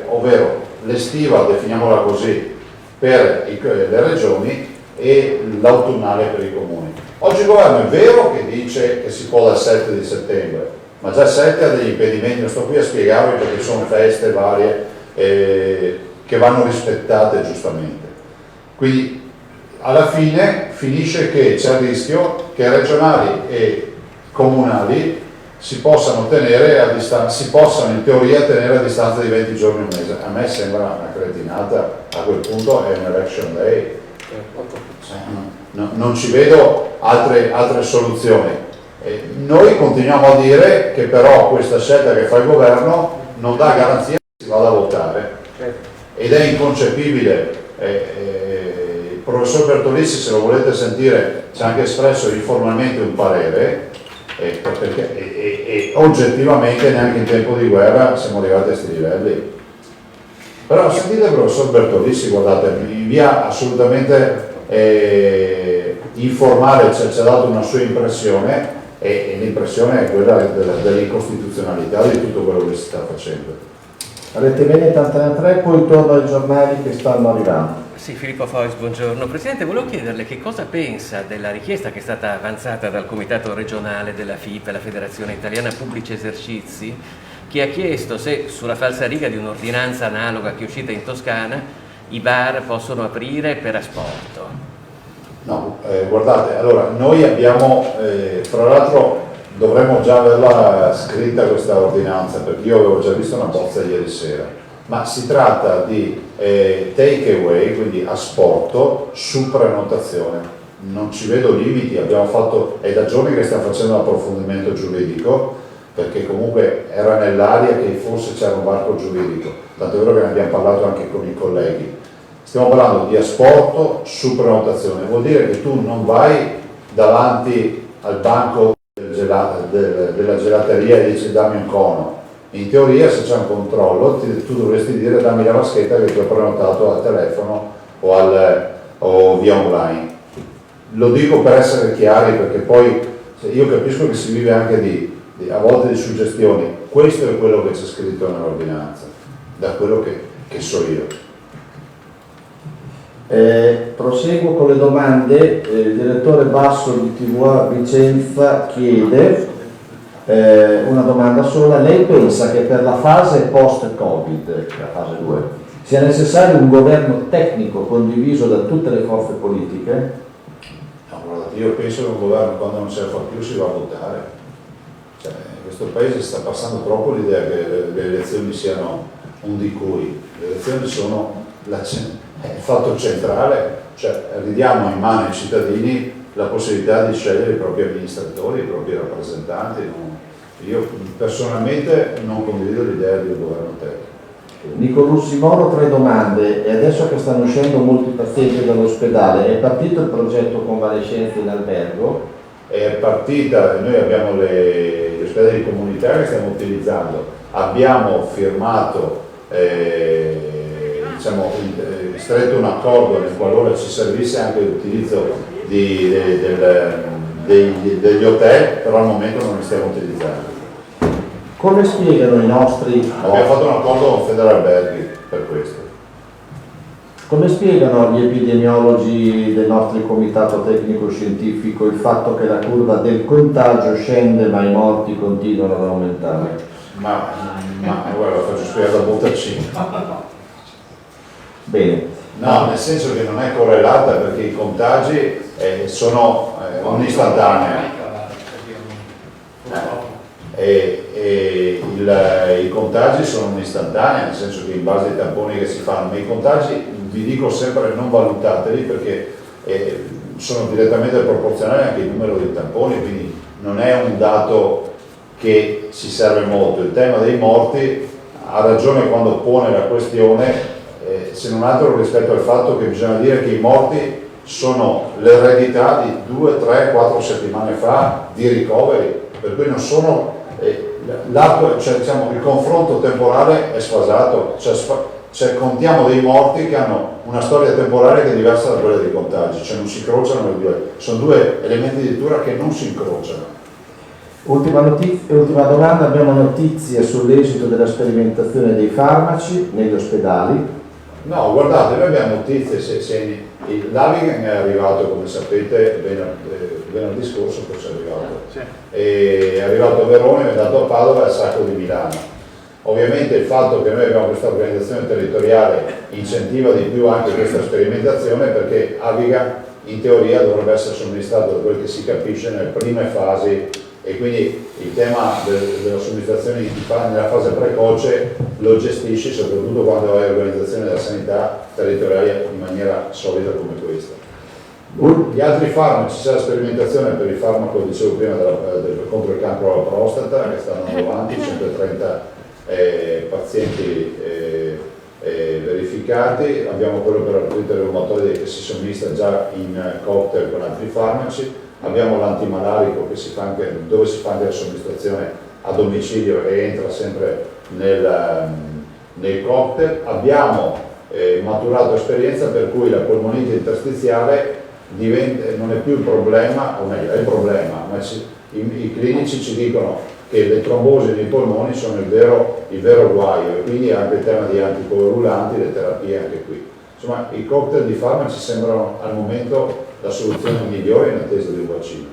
ovvero l'estiva, definiamola così, per le regioni e l'autunnale per i comuni. Oggi il governo è vero che dice che si può dal 7 di settembre, ma già il 7 ha degli impedimenti, non sto qui a spiegarvi perché sono feste varie che vanno rispettate giustamente. Quindi alla fine finisce che c'è il rischio che regionali e comunali si possano in teoria tenere a distanza di 20 giorni un mese. A me sembra una cretinata, a quel punto è un election day. Non ci vedo altre soluzioni. Noi continuiamo a dire che però questa scelta che fa il governo non dà garanzia che si vada a votare ed è inconcepibile. Il professor Bertolizzi, se lo volete sentire, ci ha anche espresso informalmente un parere e oggettivamente neanche in tempo di guerra siamo arrivati a questi livelli. Però sentite il professor Bertolizzi, guardate, in via assolutamente informale ci ha dato una sua impressione e l'impressione è quella dell'incostituzionalità di tutto quello che si sta facendo. Rete Veneta Antena 3, poi torno ai giornali che stanno arrivando. Sì, Filippo Fois, buongiorno. Presidente, volevo chiederle che cosa pensa della richiesta che è stata avanzata dal Comitato regionale della FIP, la Federazione Italiana Pubblici Esercizi, che ha chiesto se sulla falsariga di un'ordinanza analoga che è uscita in Toscana i bar possono aprire per asporto. No, guardate, allora noi abbiamo, fra l'altro dovremmo già averla scritta questa ordinanza, perché io avevo già visto una bozza ieri sera. ma si tratta di take away, quindi asporto su prenotazione. Non ci vedo limiti, abbiamo fatto, è da giorni che stiamo facendo un approfondimento giuridico, perché comunque era nell'aria che forse c'era un varco giuridico, tanto è vero che ne abbiamo parlato anche con i colleghi. Stiamo parlando di asporto su prenotazione, vuol dire che tu non vai davanti al banco della gelateria e dici dammi un cono. In teoria, se c'è un controllo, tu dovresti dire dammi la vaschetta che ti ho prenotato al telefono o via online. Lo dico per essere chiari, perché poi io capisco che si vive anche a volte di suggestioni. Questo è quello che c'è scritto nell'ordinanza, da quello che so io. Proseguo con le domande. Il direttore Basso di TVA Vicenza chiede una domanda sola. Lei pensa che per la fase post-Covid, la fase 2, sia necessario un governo tecnico condiviso da tutte le forze politiche? No, guardate, io penso che un governo, quando non ce la fa più, si va a votare. Cioè, in questo paese sta passando troppo l'idea che le elezioni siano un di cui. Le elezioni sono il fatto centrale, cioè ridiamo in mano ai cittadini la possibilità di scegliere i propri amministratori, i propri rappresentanti. Io personalmente non condivido l'idea di un governo tecnico. Nico Russi Moro, 3 domande. E adesso che stanno uscendo molti pazienti dall'ospedale, è partito il progetto convalescenza in albergo? È partita, noi abbiamo gli ospedali comunitari che stiamo utilizzando, abbiamo firmato, stretto un accordo nel qualora ci servisse anche l'utilizzo degli hotel, però al momento non li stiamo utilizzando. Come spiegano i nostri... Abbiamo fatto un accordo con Federalberghi per questo. Come spiegano gli epidemiologi del nostro comitato tecnico scientifico il fatto che la curva del contagio scende ma i morti continuano ad aumentare? Ma guarda, faccio spiegare da Bottaccini. Bene. No, nel senso che non è correlata, perché i contagi sono un'istantanea. I contagi sono un'istantanea, nel senso che in base ai tamponi che si fanno, ma i contagi, vi dico sempre, non valutateli, perché sono direttamente proporzionali anche al numero dei tamponi, quindi non è un dato che ci serve molto. Il tema dei morti ha ragione quando pone la questione, se non altro rispetto al fatto che bisogna dire che i morti sono l'eredità di 2, 3, 4 settimane fa di ricoveri, per cui non sono il confronto temporale è sfasato, contiamo dei morti che hanno una storia temporale che è diversa da quella dei contagi, cioè non si incrociano le due, sono due elementi di lettura che non si incrociano. Ultima domanda, abbiamo notizie sull'esito della sperimentazione dei farmaci negli ospedali? No, guardate, noi abbiamo notizie, l'Avigan è arrivato, come sapete, venerdì scorso forse è arrivato, sì. È arrivato a Verona, è andato a Padova e al Sacco di Milano. Ovviamente il fatto che noi abbiamo questa organizzazione territoriale incentiva di più anche questa sperimentazione, perché Avigan in teoria dovrebbe essere somministrato, da quel che si capisce, nelle prime fasi, e quindi il tema della somministrazione nella fase precoce lo gestisci soprattutto quando hai organizzazione della sanità territoriale in maniera solida come questa. Gli altri farmaci, c'è la sperimentazione per il farmaco, dicevo prima, contro il cancro alla prostata, che stanno avanti, 130 pazienti verificati, abbiamo quello per l'artrite reumatoide che si somministra già in cocktail con altri farmaci. Abbiamo l'antimalarico dove si fa anche la somministrazione a domicilio e entra sempre nel cocktail. Abbiamo maturato esperienza per cui la polmonite interstiziale non è più il problema, o meglio è il problema, ma i clinici ci dicono che le trombosi nei polmoni sono il vero guaio, e quindi anche il tema di anticoagulanti, le terapie anche qui. Insomma, i cocktail di farmaci sembrano al momento la soluzione migliore in attesa di un vaccino,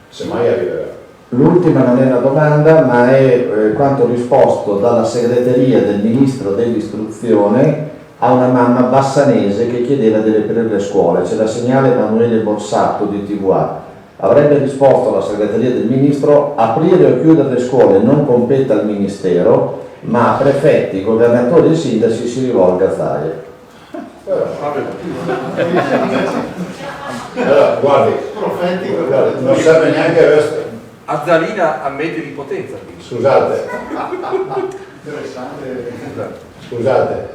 semmai arriverà. L'ultima non è una domanda, ma è quanto risposto dalla segreteria del Ministro dell'Istruzione a una mamma bassanese che chiedeva di riaprire le scuole. Ce la segnala Emanuele Borsato di TVA. Avrebbe risposto alla segreteria del Ministro: aprire o chiudere le scuole non compete al Ministero, ma prefetti, governatori e sindaci si rivolga a Zaia. Allora, guardi, non serve neanche aver... Azzalina ammette di potenza. Scusate,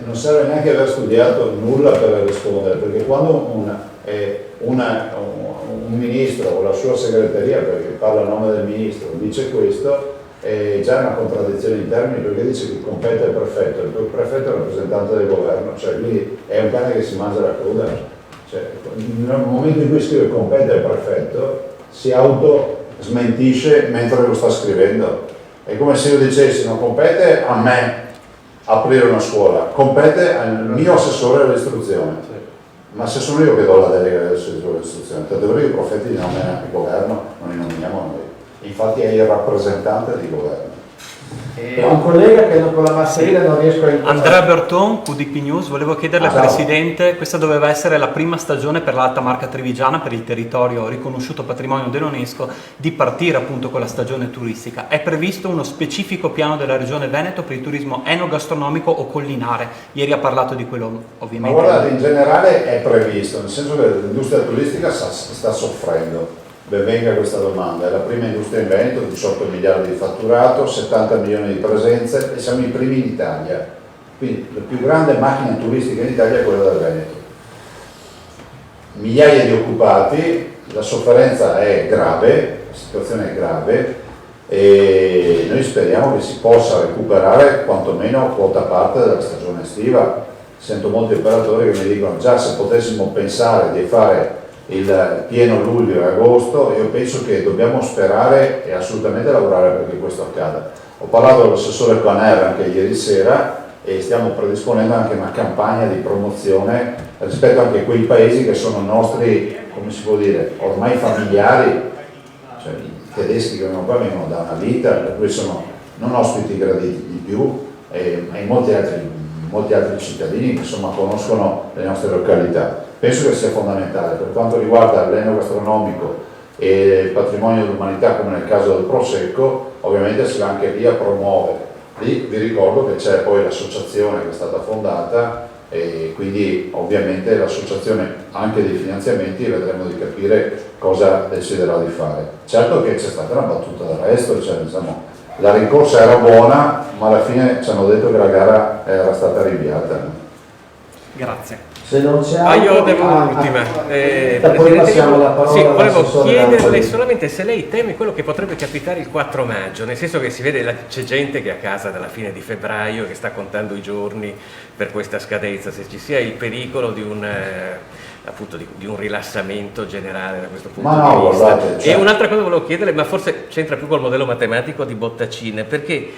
non serve neanche aver studiato nulla per rispondere, perché quando un ministro o la sua segreteria, perché parla a nome del ministro, dice questo, è già una contraddizione in termini, perché dice che compete al prefetto, il prefetto è il rappresentante del governo, cioè quindi è un cane che si mangia la cruda. Cioè, nel momento in cui scrive compete al prefetto si auto smentisce mentre lo sta scrivendo. È come se io dicessi non compete a me aprire una scuola, compete al mio assessore all'istruzione. Ma se sono io che do la delega all'assessore all'istruzione, tanto è vero che i profeti li nomina il governo, non li nominiamo noi. Infatti è il rappresentante del governo. Un collega che con la mascherina non riesco a incontrare. Andrea Berton, QDP News, volevo chiederle Presidente, questa doveva essere la prima stagione per l'Alta Marca Trevigiana, per il territorio riconosciuto patrimonio dell'UNESCO, di partire appunto con la stagione turistica. È previsto uno specifico piano della Regione Veneto per il turismo enogastronomico o collinare? Ieri ha parlato di quello ovviamente. Ma guardate, in generale è previsto, nel senso che l'industria turistica sta soffrendo. Ben venga questa domanda, è la prima industria in Veneto, 18 miliardi di fatturato, 70 milioni di presenze e siamo i primi in Italia. Quindi la più grande macchina turistica in Italia è quella del Veneto. Migliaia di occupati, la sofferenza è grave, la situazione è grave e noi speriamo che si possa recuperare quantomeno quota parte della stagione estiva. Sento molti operatori che mi dicono già se potessimo pensare di fare il pieno luglio e agosto, io penso che dobbiamo sperare e assolutamente lavorare perché questo accada. Ho parlato con l'assessore Quaner anche ieri sera e stiamo predisponendo anche una campagna di promozione rispetto anche a quei paesi che sono nostri, come si può dire, ormai familiari, cioè i tedeschi che vengono qua vengono da una vita, per cui sono non ospiti graditi di più e molti altri cittadini che insomma conoscono le nostre località. Penso che sia fondamentale. Per quanto riguarda l'enogastronomico e il patrimonio dell'umanità, come nel caso del Prosecco, ovviamente si va anche lì a promuovere. Lì vi ricordo che c'è poi l'associazione che è stata fondata e quindi ovviamente l'associazione ha anche dei finanziamenti e vedremo di capire cosa deciderà di fare. Certo che c'è stata una battuta d'arresto, cioè, diciamo, la rincorsa era buona, ma alla fine ci hanno detto che la gara era stata rinviata. Grazie. Se non c'è io devo l'ultima. Poi passiamo la parola. Sì, volevo chiederle solamente se lei teme quello che potrebbe capitare il 4 maggio, nel senso che si vede, c'è gente che è a casa dalla fine di febbraio, che sta contando i giorni per questa scadenza, se ci sia il pericolo di un appunto di un rilassamento generale da questo punto di vista. Guardate, cioè... E un'altra cosa volevo chiederle, ma forse c'entra più col modello matematico di Bottacine, perché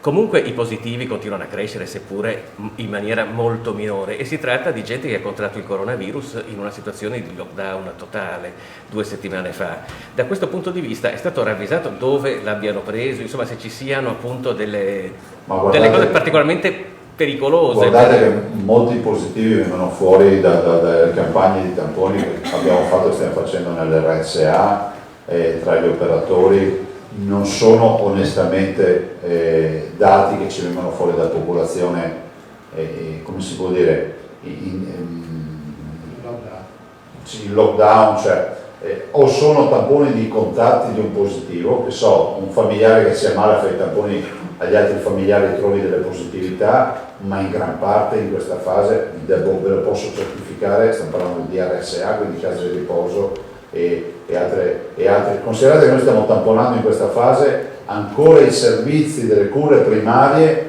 comunque i positivi continuano a crescere, seppure in maniera molto minore, e si tratta di gente che ha contratto il coronavirus in una situazione di lockdown totale 2 settimane fa. Da questo punto di vista è stato ravvisato dove l'abbiano preso, insomma se ci siano appunto delle cose particolarmente pericolose. Guardate che molti positivi vengono fuori dalle campagne di tamponi che abbiamo fatto e stiamo facendo nell'RSA tra gli operatori. Non sono onestamente dati che ci vengono fuori dalla popolazione, come si può dire, in lockdown, cioè o sono tamponi di contatti di un positivo, che so, un familiare che si ammala fa i tamponi agli altri familiari, trovi delle positività, ma in gran parte in questa fase, ve lo posso certificare, stiamo parlando di RSA, quindi case di riposo e altre. Considerate che noi stiamo tamponando in questa fase ancora i servizi delle cure primarie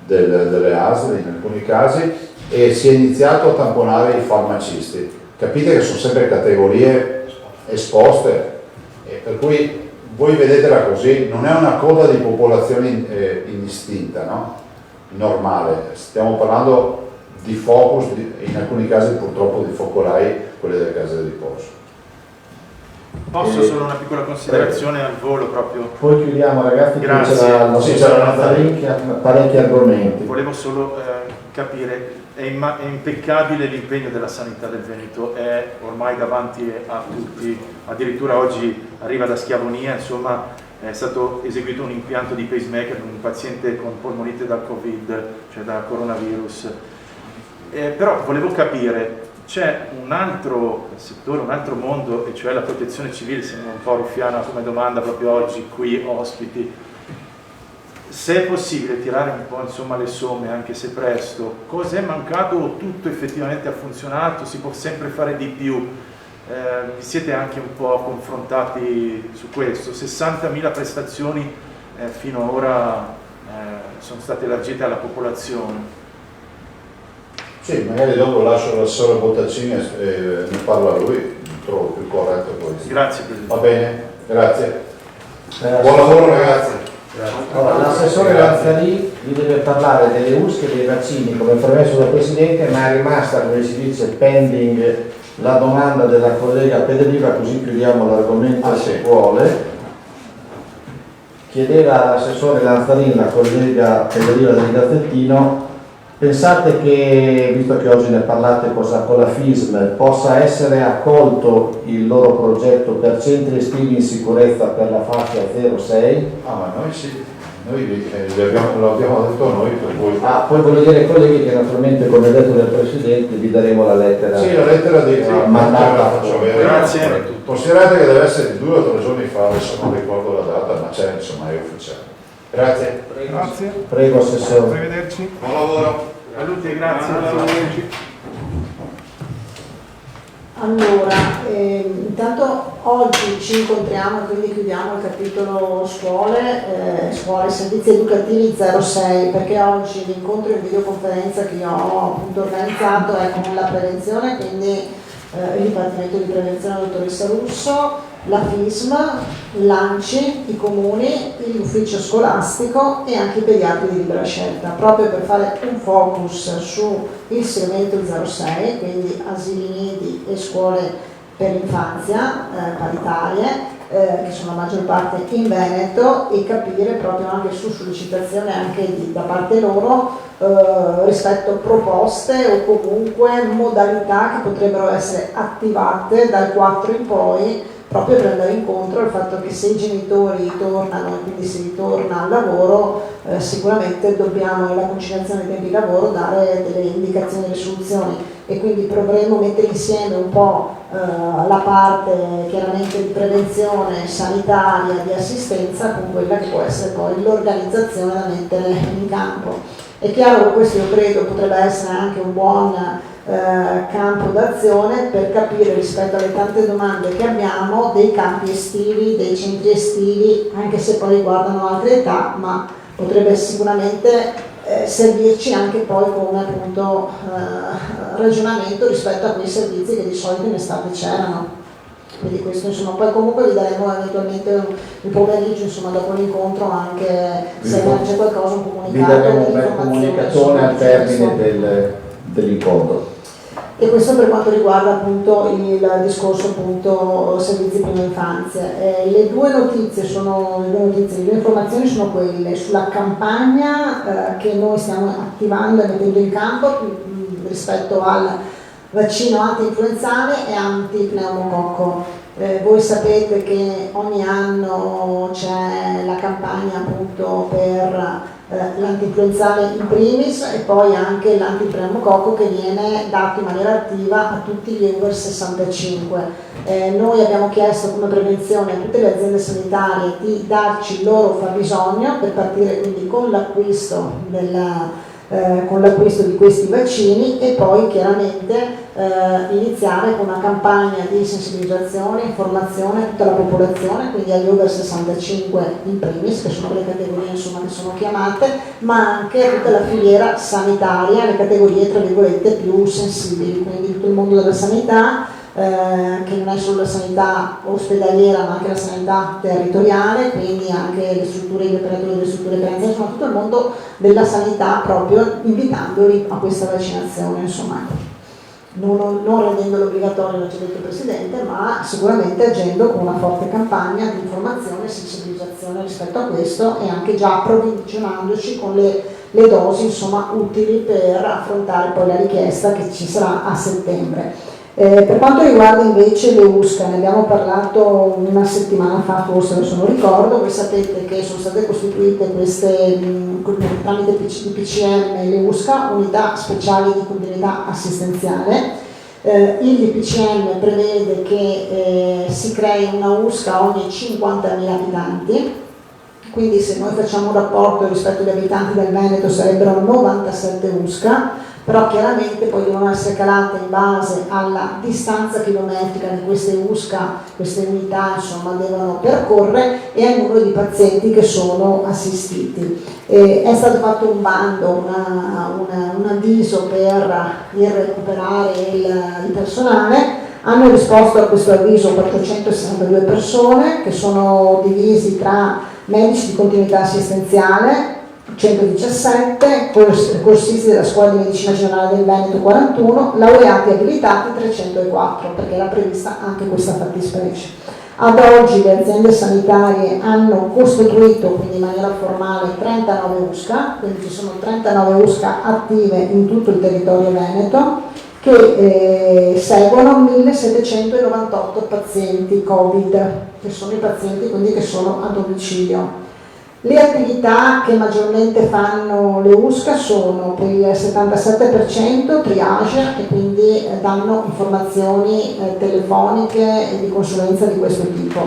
delle ASL in alcuni casi e si è iniziato a tamponare i farmacisti. Capite che sono sempre categorie esposte, per cui voi vedetela così, non è una coda di popolazione indistinta, no? Normale, stiamo parlando di focus, in alcuni casi purtroppo di focolai, quelli delle case di riposo. Posso solo una piccola considerazione al volo proprio? Poi chiudiamo ragazzi, grazie. C'erano parecchi argomenti. Volevo solo capire, è impeccabile l'impegno della sanità del Veneto, è ormai davanti a tutti, addirittura oggi arriva da Schiavonia, insomma è stato eseguito un impianto di pacemaker in un paziente con polmonite da Covid, cioè da coronavirus. Però volevo capire, c'è un altro settore, un altro mondo, e cioè la protezione civile, sembra un po' ruffiana come domanda proprio oggi qui ospiti. Se è possibile tirare un po' insomma le somme, anche se presto, cosa è mancato o tutto effettivamente ha funzionato, si può sempre fare di più? Vi siete anche un po' confrontati su questo? 60.000 prestazioni finora sono state elargite alla popolazione. Sì, magari dopo lascio l'assessore Bottaccini e ne parla lui, trovo più corretto questo. Grazie Presidente. Va bene, grazie. Buon lavoro ragazzi. Allora, l'assessore Lanzani vi deve parlare delle USC e dei vaccini come promesso dal Presidente, ma è rimasta, come si dice, pending la domanda della collega Pederiva, così chiudiamo l'argomento se vuole. Chiedeva all'assessore Lanzarin, la collega Pederiva del Gazzettino, pensate che, visto che oggi ne parlate con la FISM, possa essere accolto il loro progetto per centri estivi in sicurezza per la fascia 0-6? Ah, ma noi sì, noi l'abbiamo detto noi per voi. Ah, poi voglio dire ai colleghi che naturalmente, come detto dal Presidente, vi daremo la lettera. Sì, la lettera di mandata. faccio avere. Grazie. Considerate che deve essere 2 o 3 giorni fa, adesso non ricordo la data, ma c'è, insomma, è ufficiale. Grazie. Grazie. Prego, Assessore. Arrivederci. Buon lavoro. Salute, grazie. Allora, intanto oggi ci incontriamo, quindi chiudiamo il capitolo scuole e servizi educativi 06, perché oggi l'incontro in videoconferenza che io ho appunto organizzato è con la prevenzione, quindi il Dipartimento di Prevenzione dottoressa Russo, la FISM, l'ANCI, i comuni, l'ufficio scolastico e anche i pediatri di libera scelta, proprio per fare un focus sul segmento 06, quindi asili nidi e scuole per l'infanzia paritarie, che sono la maggior parte in Veneto, e capire proprio anche su sollecitazione anche da parte loro rispetto a proposte o comunque modalità che potrebbero essere attivate dal 4 in poi, proprio per andare incontro al fatto che se i genitori tornano e quindi si ritorna al lavoro, sicuramente dobbiamo, nella conciliazione dei tempi di lavoro, dare delle indicazioni e delle soluzioni, e quindi proveremo a mettere insieme un po' la parte chiaramente di prevenzione sanitaria, di assistenza, con quella che può essere poi l'organizzazione da mettere in campo. È chiaro che questo, io credo, potrebbe essere anche un buon campo d'azione per capire, rispetto alle tante domande che abbiamo, dei campi estivi, dei centri estivi, anche se poi riguardano altre età, ma potrebbe sicuramente servirci anche poi come appunto ragionamento rispetto a quei servizi che di solito in estate c'erano. Quindi questo, insomma, poi comunque vi daremo eventualmente il pomeriggio, insomma, dopo l'incontro, anche se emerge qualcosa, un comunicato. Vi daremo un bel comunicatore al termine dell'incontro. E questo per quanto riguarda appunto il discorso appunto servizi prima infanzia. Le due informazioni sono quelle sulla campagna che noi stiamo attivando e mettendo in campo rispetto al vaccino anti-influenzale e anti-pneumococco. Voi sapete che ogni anno c'è la campagna appunto per l'antinfluenzale in primis e poi anche l'antipneumococco che viene dato in maniera attiva a tutti gli over 65. Noi abbiamo chiesto come prevenzione a tutte le aziende sanitarie di darci il loro fabbisogno per partire quindi con l'acquisto di questi vaccini e poi chiaramente iniziare con una campagna di sensibilizzazione, informazione a tutta la popolazione, quindi agli over 65 in primis, che sono le categorie insomma, che sono chiamate, ma anche a tutta la filiera sanitaria, le categorie tra virgolette più sensibili, quindi tutto il mondo della sanità, che non è solo la sanità ospedaliera ma anche la sanità territoriale, quindi anche le strutture, gli operatori delle strutture penitenziarie, insomma tutto il mondo della sanità, proprio invitandoli a questa vaccinazione, insomma non rendendolo obbligatorio, l'ha già detto il Presidente, ma sicuramente agendo con una forte campagna di informazione e sensibilizzazione rispetto a questo e anche già approvvigionandoci con le dosi insomma utili per affrontare poi la richiesta che ci sarà a settembre. Per quanto riguarda invece le USCA, ne abbiamo parlato una settimana fa, forse adesso non ricordo. Voi sapete che sono state costituite queste tramite DPCM le USCA, unità speciali di continuità assistenziale. Il DPCM prevede che si crei una USCA ogni 50.000 abitanti, quindi se noi facciamo un rapporto rispetto agli abitanti del Veneto sarebbero 97 USCA, però chiaramente poi devono essere calate in base alla distanza chilometrica che queste USCA, queste unità insomma devono percorrere e al numero di pazienti che sono assistiti. È stato fatto un bando, un avviso per recuperare il personale. Hanno risposto a questo avviso 462 persone che sono divisi tra medici di continuità assistenziale 117, corsisti della Scuola di Medicina Generale del Veneto 41, laureati abilitati 304, perché era prevista anche questa fattispecie. Ad oggi le aziende sanitarie hanno costituito, quindi in maniera formale, 39 USCA, quindi ci sono 39 USCA attive in tutto il territorio veneto, che seguono 1798 pazienti Covid, che sono i pazienti quindi che sono a domicilio. Le attività che maggiormente fanno le USCA sono per il 77% triage, e quindi danno informazioni telefoniche e di consulenza di questo tipo.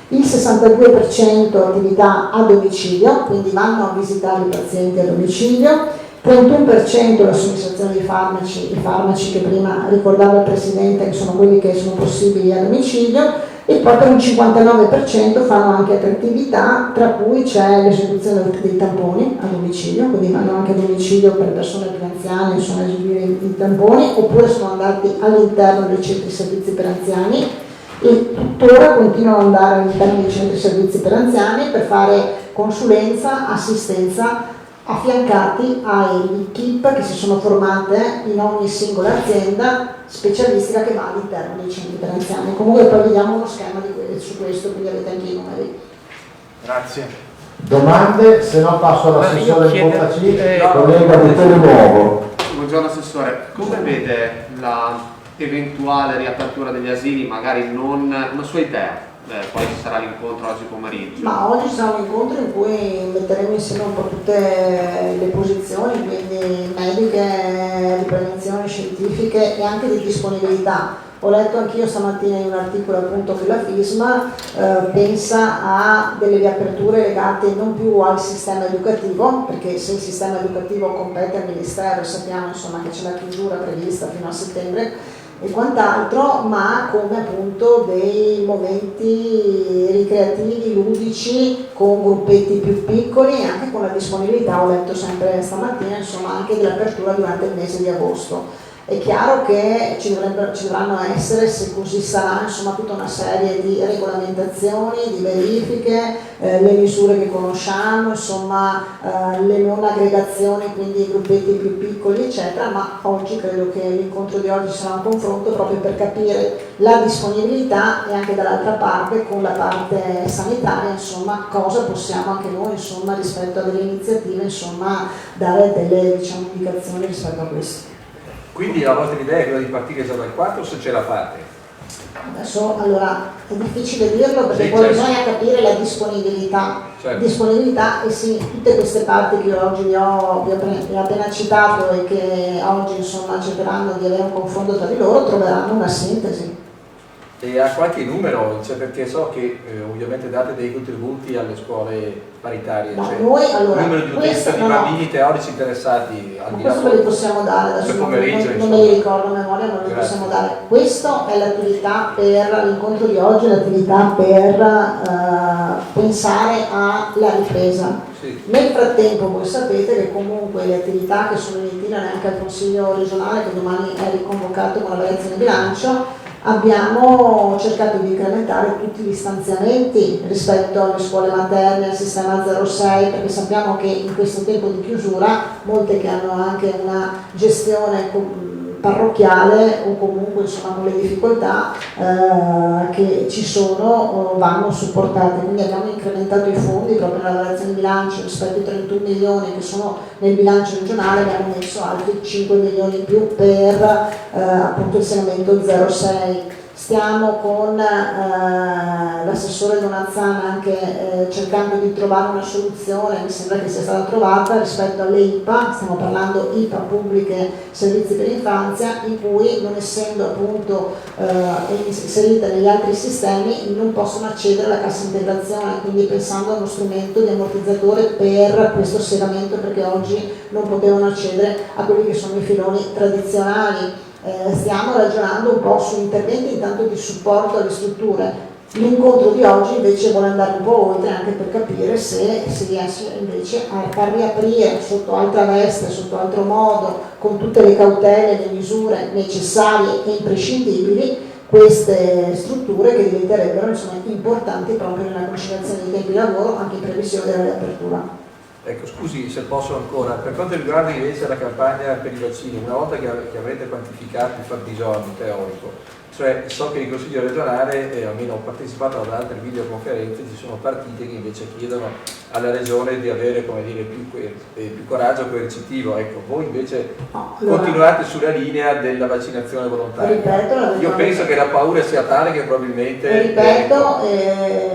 Il 62% attività a domicilio, quindi vanno a visitare i pazienti a domicilio. 31% la somministrazione di farmaci, i farmaci che prima ricordava il Presidente, che sono quelli che sono possibili a domicilio, e poi per un 59% fanno anche altre attività, tra cui c'è l'esecuzione dei tamponi a domicilio, quindi vanno anche a domicilio per persone più anziane, insomma, a eseguire i tamponi, oppure sono andati all'interno dei centri servizi per anziani e tuttora continuano ad andare all'interno dei centri servizi per anziani per fare consulenza, assistenza, affiancati ai equip che si sono formate in ogni singola azienda specialistica che va all'interno dei centri per anziani. Comunque poi vediamo uno schema su questo, quindi avete anche i numeri. Grazie. Domande? Se no passo all'assessore di Portacini, collega Vittorio Nuovo. Buongiorno Assessore, come vede la eventuale riapertura degli asili, magari non una sua idea? Poi ci sarà l'incontro oggi pomeriggio. Ma oggi sarà un incontro in cui metteremo insieme un po' tutte le posizioni, quindi mediche, di prevenzione, scientifiche e anche di disponibilità. Ho letto anch'io stamattina in un articolo appunto che la FISMA pensa a delle riaperture legate non più al sistema educativo, perché se il sistema educativo compete al Ministero e sappiamo insomma che c'è la chiusura prevista fino a settembre e quant'altro, ma come appunto dei momenti ricreativi, ludici, con gruppetti più piccoli e anche con la disponibilità, ho letto sempre stamattina, insomma anche dell'apertura durante il mese di agosto. È chiaro che ci dovranno essere, se così sarà, insomma tutta una serie di regolamentazioni, di verifiche, le misure che conosciamo, insomma le non aggregazioni, quindi i gruppetti più piccoli eccetera, ma oggi credo che l'incontro di oggi sarà un confronto proprio per capire la disponibilità e anche dall'altra parte con la parte sanitaria, insomma cosa possiamo anche noi insomma rispetto a delle iniziative insomma dare delle indicazioni rispetto a questo. Quindi la vostra idea è quella di partire già dal 4 se ce la fate? Adesso allora è difficile dirlo perché sì, poi certo. bisogna capire la disponibilità, certo. Disponibilità e sì, tutte queste parti che io oggi vi ho appena citato e che oggi insomma cercheranno di avere un confronto tra di loro troveranno una sintesi. E ha qualche numero? Cioè, perché so che ovviamente date dei contributi alle scuole paritarie, No, cioè, noi, allora, numero di utenza di bambini teorici interessati al di là. Questo ve li possiamo dare, adesso non me li ricordo a memoria, ma ve li possiamo dare. Questo è l'attività per l'incontro di oggi, l'attività per pensare alla ripresa. Sì. Nel frattempo voi sapete che comunque le attività che sono in itinere anche al Consiglio regionale, che domani è riconvocato con la variazione di bilancio, abbiamo cercato di incrementare tutti gli stanziamenti rispetto alle scuole materne, al sistema 06, perché sappiamo che in questo tempo di chiusura, molte che hanno anche una gestione parrocchiale o comunque insomma con le difficoltà che ci sono vanno supportate. Quindi abbiamo incrementato i fondi proprio nella variazione di bilancio rispetto ai 31 milioni che sono nel bilancio regionale, abbiamo messo altri 5 milioni in più per appunto il segmento 06. Stiamo con l'assessore Donazzana anche cercando di trovare una soluzione, mi sembra che sia stata trovata rispetto alle IPA, stiamo parlando IPA pubbliche servizi per l'infanzia, in cui non essendo appunto inserite negli altri sistemi non possono accedere alla cassa integrazione, quindi pensando a uno strumento di ammortizzatore per questo segmento, perché oggi non potevano accedere a quelli che sono i filoni tradizionali. Stiamo ragionando un po' su interventi intanto di supporto alle strutture. L'incontro di oggi invece vuole andare un po' oltre, anche per capire se si riesce invece a far riaprire sotto altra veste, sotto altro modo, con tutte le cautele, le misure necessarie e imprescindibili, queste strutture che diventerebbero insomma importanti proprio nella conciliazione dei tempi di lavoro, anche in previsione della riapertura. Ecco, scusi se posso ancora, per quanto riguarda invece la campagna per i vaccini, una volta che avrete quantificato il fabbisogno teorico, cioè so che il Consiglio regionale, almeno ho partecipato ad altre videoconferenze, ci sono partite che invece chiedono alla Regione di avere, come dire, più coraggio coercitivo. Ecco, voi invece continuate sulla linea della vaccinazione volontaria. Ripeto, io penso che la paura sia tale che probabilmente... Ripeto,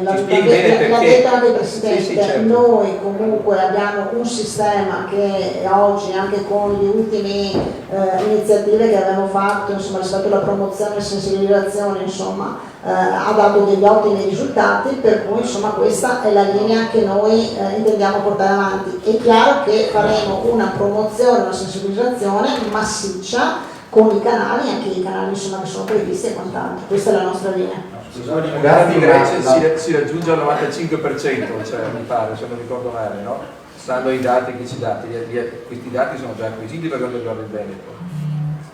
ci spieghi bene perché... l'ha detto anche il Presidente, sì, certo. Noi comunque abbiamo un sistema che oggi, anche con le ultime iniziative che abbiamo fatto, insomma, rispetto alla promozione e sensibilizzazione, insomma, ha dato degli ottimi risultati, per cui insomma questa è la linea che noi intendiamo portare avanti. È chiaro che faremo una promozione, una sensibilizzazione massiccia con i canali, anche i canali insomma, che sono previsti e quant'altro. Questa è la nostra linea. Magari in Grecia si raggiunge al 95%, cioè, mi pare, se non ricordo male, no? Stando ai dati che ci date, questi dati sono già acquisiti per quanto riguarda il Veneto.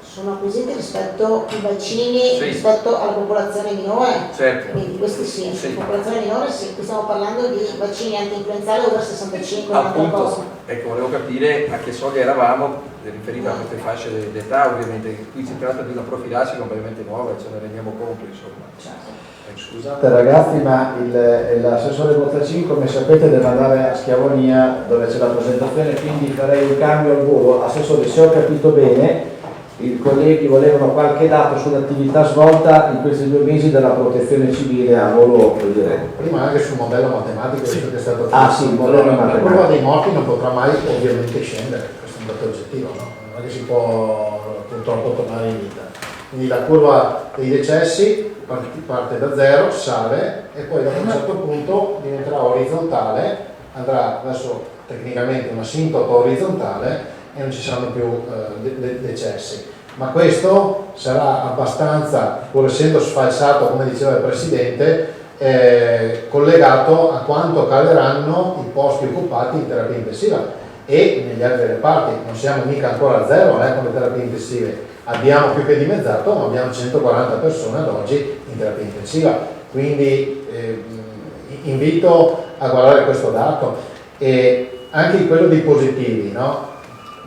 Sono acquisiti rispetto ai vaccini, sì, rispetto alla popolazione minore, certo. Quindi questi sì, sì. Popolazione minore sì, qui stiamo parlando di vaccini anti-influenzali over 65 appunto, ecco, volevo capire a che soglia eravamo riferito a queste fasce d'età, ovviamente qui si tratta di una profilassi completamente nuova e ce ne rendiamo conto, insomma. Certo. Scusate ragazzi, ma l'assessore Bottacin, come sapete, deve andare a Schiavonia dove c'è la presentazione, quindi farei un cambio al volo. Assessore, se ho capito bene, i colleghi volevano qualche dato sull'attività svolta in questi 2 mesi della protezione civile a volo, prima anche sul modello matematico, sì, che è stato sì, il modello matematico. La curva dei morti non potrà mai ovviamente scendere, questo è un dato oggettivo, no? Non è che si può purtroppo tornare in vita. Quindi la curva dei decessi parte da 0, sale e poi da un certo punto diventerà orizzontale, andrà verso tecnicamente una sintopa orizzontale e non ci saranno più decessi. Ma questo sarà abbastanza, pur essendo sfalsato, come diceva il Presidente, collegato a quanto caleranno i posti occupati in terapia intensiva e negli altri reparti. Non siamo mica ancora a 0 con le terapie intensive, abbiamo più che dimezzato, ma abbiamo 140 persone ad oggi in terapia intensiva, quindi invito a guardare questo dato e anche quello dei positivi, no?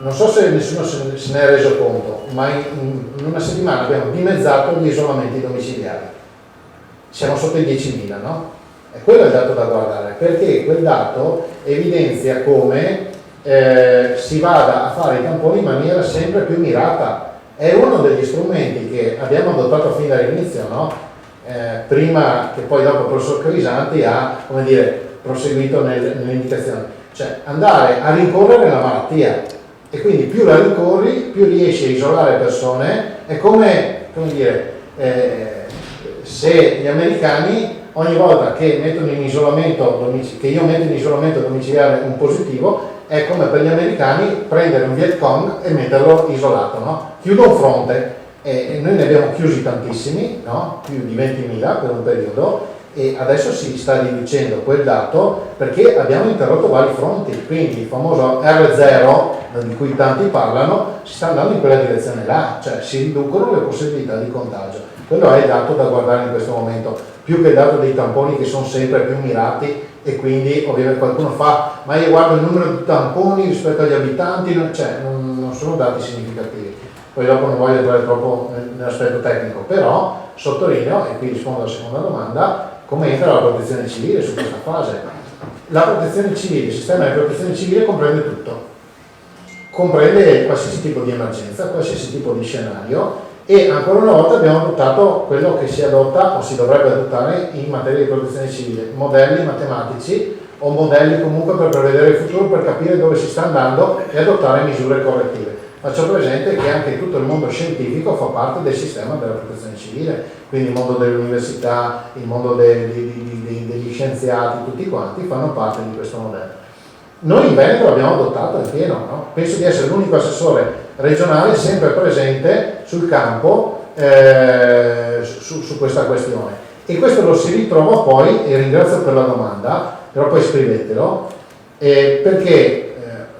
Non so se nessuno se ne è reso conto, ma in una settimana abbiamo dimezzato gli isolamenti domiciliari, siamo sotto i 10.000, no? E quello è il dato da guardare, perché quel dato evidenzia come si vada a fare i tamponi in maniera sempre più mirata. È uno degli strumenti che abbiamo adottato fin dall'inizio, no? Prima che poi dopo il professor Crisanti ha, come dire, proseguito nelle indicazioni, cioè andare a rincorrere la malattia e quindi più la rincorri più riesci a isolare persone. È come dire, se gli americani ogni volta che mettono in isolamento che io metto in isolamento domiciliare un positivo, è come per gli americani prendere un Viet Cong e metterlo isolato, no? Chiudo un fronte e noi ne abbiamo chiusi tantissimi, no? Più di 20.000 per un periodo, e adesso si sta riducendo quel dato perché abbiamo interrotto vari fronti, quindi il famoso R0 di cui tanti parlano si sta andando in quella direzione là, cioè si riducono le possibilità di contagio. Quello è il dato da guardare in questo momento, più che il dato dei tamponi che sono sempre più mirati e quindi ovviamente qualcuno fa ma io guardo il numero di tamponi rispetto agli abitanti, non sono dati significativi. poi dopo non voglio entrare troppo nell'aspetto tecnico, però sottolineo, e qui rispondo alla seconda domanda, come entra la protezione civile su questa fase. La protezione civile, il sistema di protezione civile comprende tutto, comprende qualsiasi tipo di emergenza, qualsiasi tipo di scenario, e ancora una volta abbiamo adottato quello che si adotta o si dovrebbe adottare in materia di protezione civile, modelli matematici o modelli comunque per prevedere il futuro, per capire dove si sta andando e adottare misure correttive. Faccio presente che anche tutto il mondo scientifico fa parte del sistema della protezione civile, quindi il mondo delle università, il mondo degli scienziati, tutti quanti fanno parte di questo modello. Noi in Veneto l'abbiamo adottato in pieno, no? Penso di essere l'unico assessore regionale sempre presente sul campo su questa questione, e questo lo si ritrova poi, e ringrazio per la domanda, però poi scrivetelo, perché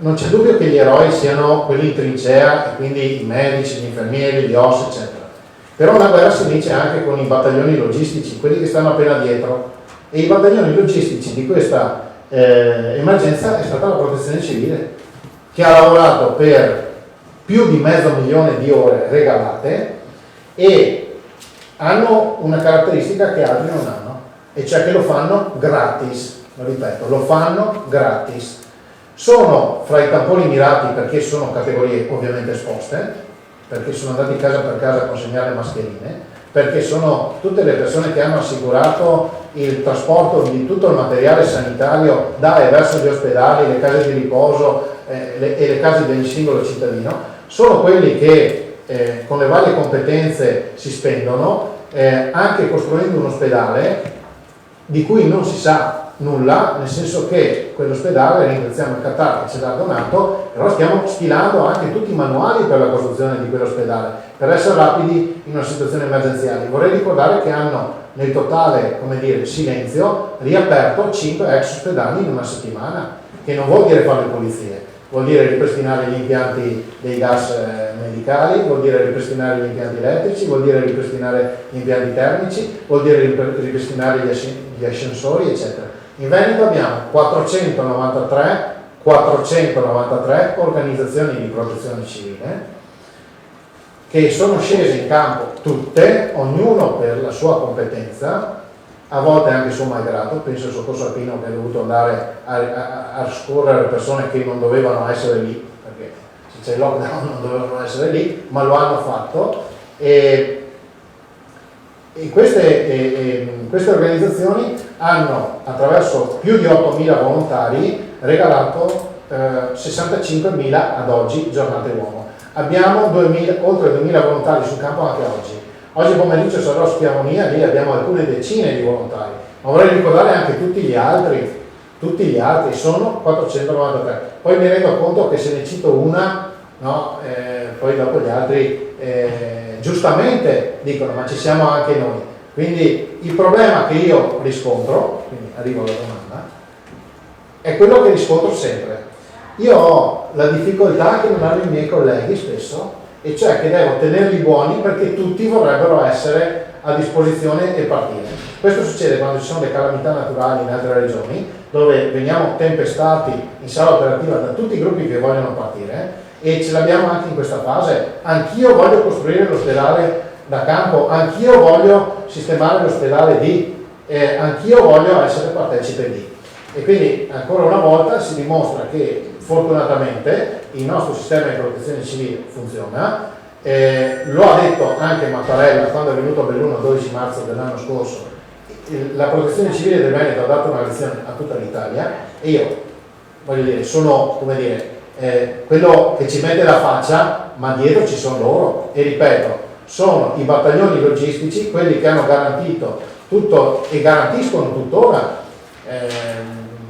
non c'è dubbio che gli eroi siano quelli in trincea, e quindi i medici, gli infermieri, gli OSS, eccetera. Però la guerra si vince anche con i battaglioni logistici, quelli che stanno appena dietro, e i battaglioni logistici di questa emergenza è stata la protezione civile, che ha lavorato per più di 500.000 di ore regalate, e hanno una caratteristica che altri non hanno, e cioè che lo fanno gratis, lo ripeto, lo fanno gratis. Sono fra i tamponi mirati perché sono categorie ovviamente esposte, perché sono andati casa per casa a consegnare mascherine, perché sono tutte le persone che hanno assicurato il trasporto di tutto il materiale sanitario da e verso gli ospedali, le case di riposo e le case del singolo cittadino, sono quelli che con le varie competenze si spendono, anche costruendo un ospedale di cui non si sa nulla, nel senso che quell'ospedale, ringraziamo il Qatar che ce l'ha donato, però stiamo stilando anche tutti i manuali per la costruzione di quell'ospedale, per essere rapidi in una situazione emergenziale. Vorrei ricordare che hanno nel totale, come dire, silenzio, riaperto 5 ex ospedali in una settimana, che non vuol dire fare le pulizie, vuol dire ripristinare gli impianti dei gas medicali, vuol dire ripristinare gli impianti elettrici, vuol dire ripristinare gli impianti termici, vuol dire ripristinare gli ascensori, eccetera. In Veneto abbiamo 493 organizzazioni di protezione civile che sono scese in campo tutte, ognuno per la sua competenza, a volte anche suo malgrado. Penso al soccorso alpino, che ha dovuto andare a scorrere persone che non dovevano essere lì, perché se c'è il lockdown non dovevano essere lì, ma lo hanno fatto, e queste organizzazioni hanno, attraverso più di 8.000 volontari, regalato 65.000 ad oggi giornate uomo. Abbiamo oltre 2.000 volontari sul campo anche oggi. Oggi pomeriggio sarò a Schiavonia, lì abbiamo alcune decine di volontari, ma vorrei ricordare anche tutti gli altri, sono 493. Poi mi rendo conto che se ne cito una, no, poi dopo gli altri giustamente dicono ma ci siamo anche noi. Quindi il problema che io riscontro, quindi arrivo alla domanda, è quello che riscontro sempre. Io ho la difficoltà che non hanno i miei colleghi spesso, e cioè che devo tenerli buoni perché tutti vorrebbero essere a disposizione e partire. Questo succede quando ci sono le calamità naturali in altre regioni, dove veniamo tempestati in sala operativa da tutti i gruppi che vogliono partire, e ce l'abbiamo anche in questa fase. Anch'io voglio costruire l'ospedale da campo, anch'io voglio sistemare l'ospedale di, anch'io voglio essere partecipe di. E quindi ancora una volta si dimostra che fortunatamente il nostro sistema di protezione civile funziona. Lo ha detto anche Mattarella quando è venuto a Belluno il 12 marzo dell'anno scorso. La protezione civile del Veneto ha dato una lezione a tutta l'Italia, e io voglio dire, sono, come dire, quello che ci mette la faccia, ma dietro ci sono loro, e ripeto, sono i battaglioni logistici, quelli che hanno garantito tutto e garantiscono tuttora.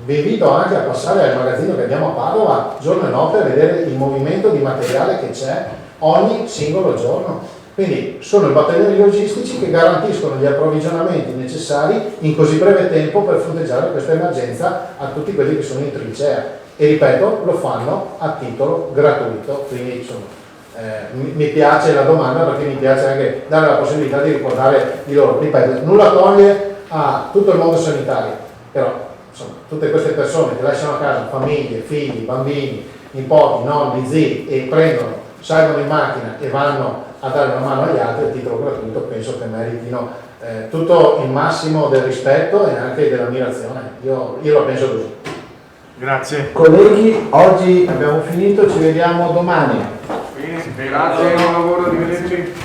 Vi invito anche a passare al magazzino che abbiamo a Padova giorno e notte a vedere il movimento di materiale che c'è ogni singolo giorno. Quindi sono i battaglioni logistici che garantiscono gli approvvigionamenti necessari in così breve tempo per fronteggiare questa emergenza a tutti quelli che sono in trincea, e ripeto, lo fanno a titolo gratuito. Quindi insomma, mi piace la domanda, perché mi piace anche dare la possibilità di ricordare di loro. Ripeto, nulla toglie a tutto il mondo sanitario, però insomma, tutte queste persone che lasciano a casa famiglie, figli, bambini, nipoti, nonni, zii, e prendono salgono in macchina e vanno a dare una mano agli altri a titolo gratuito, penso che meritino tutto il massimo del rispetto e anche dell'ammirazione. Io la penso così. Grazie. Colleghi, oggi abbiamo finito, ci vediamo domani. Bene, grazie, buon lavoro, arrivederci.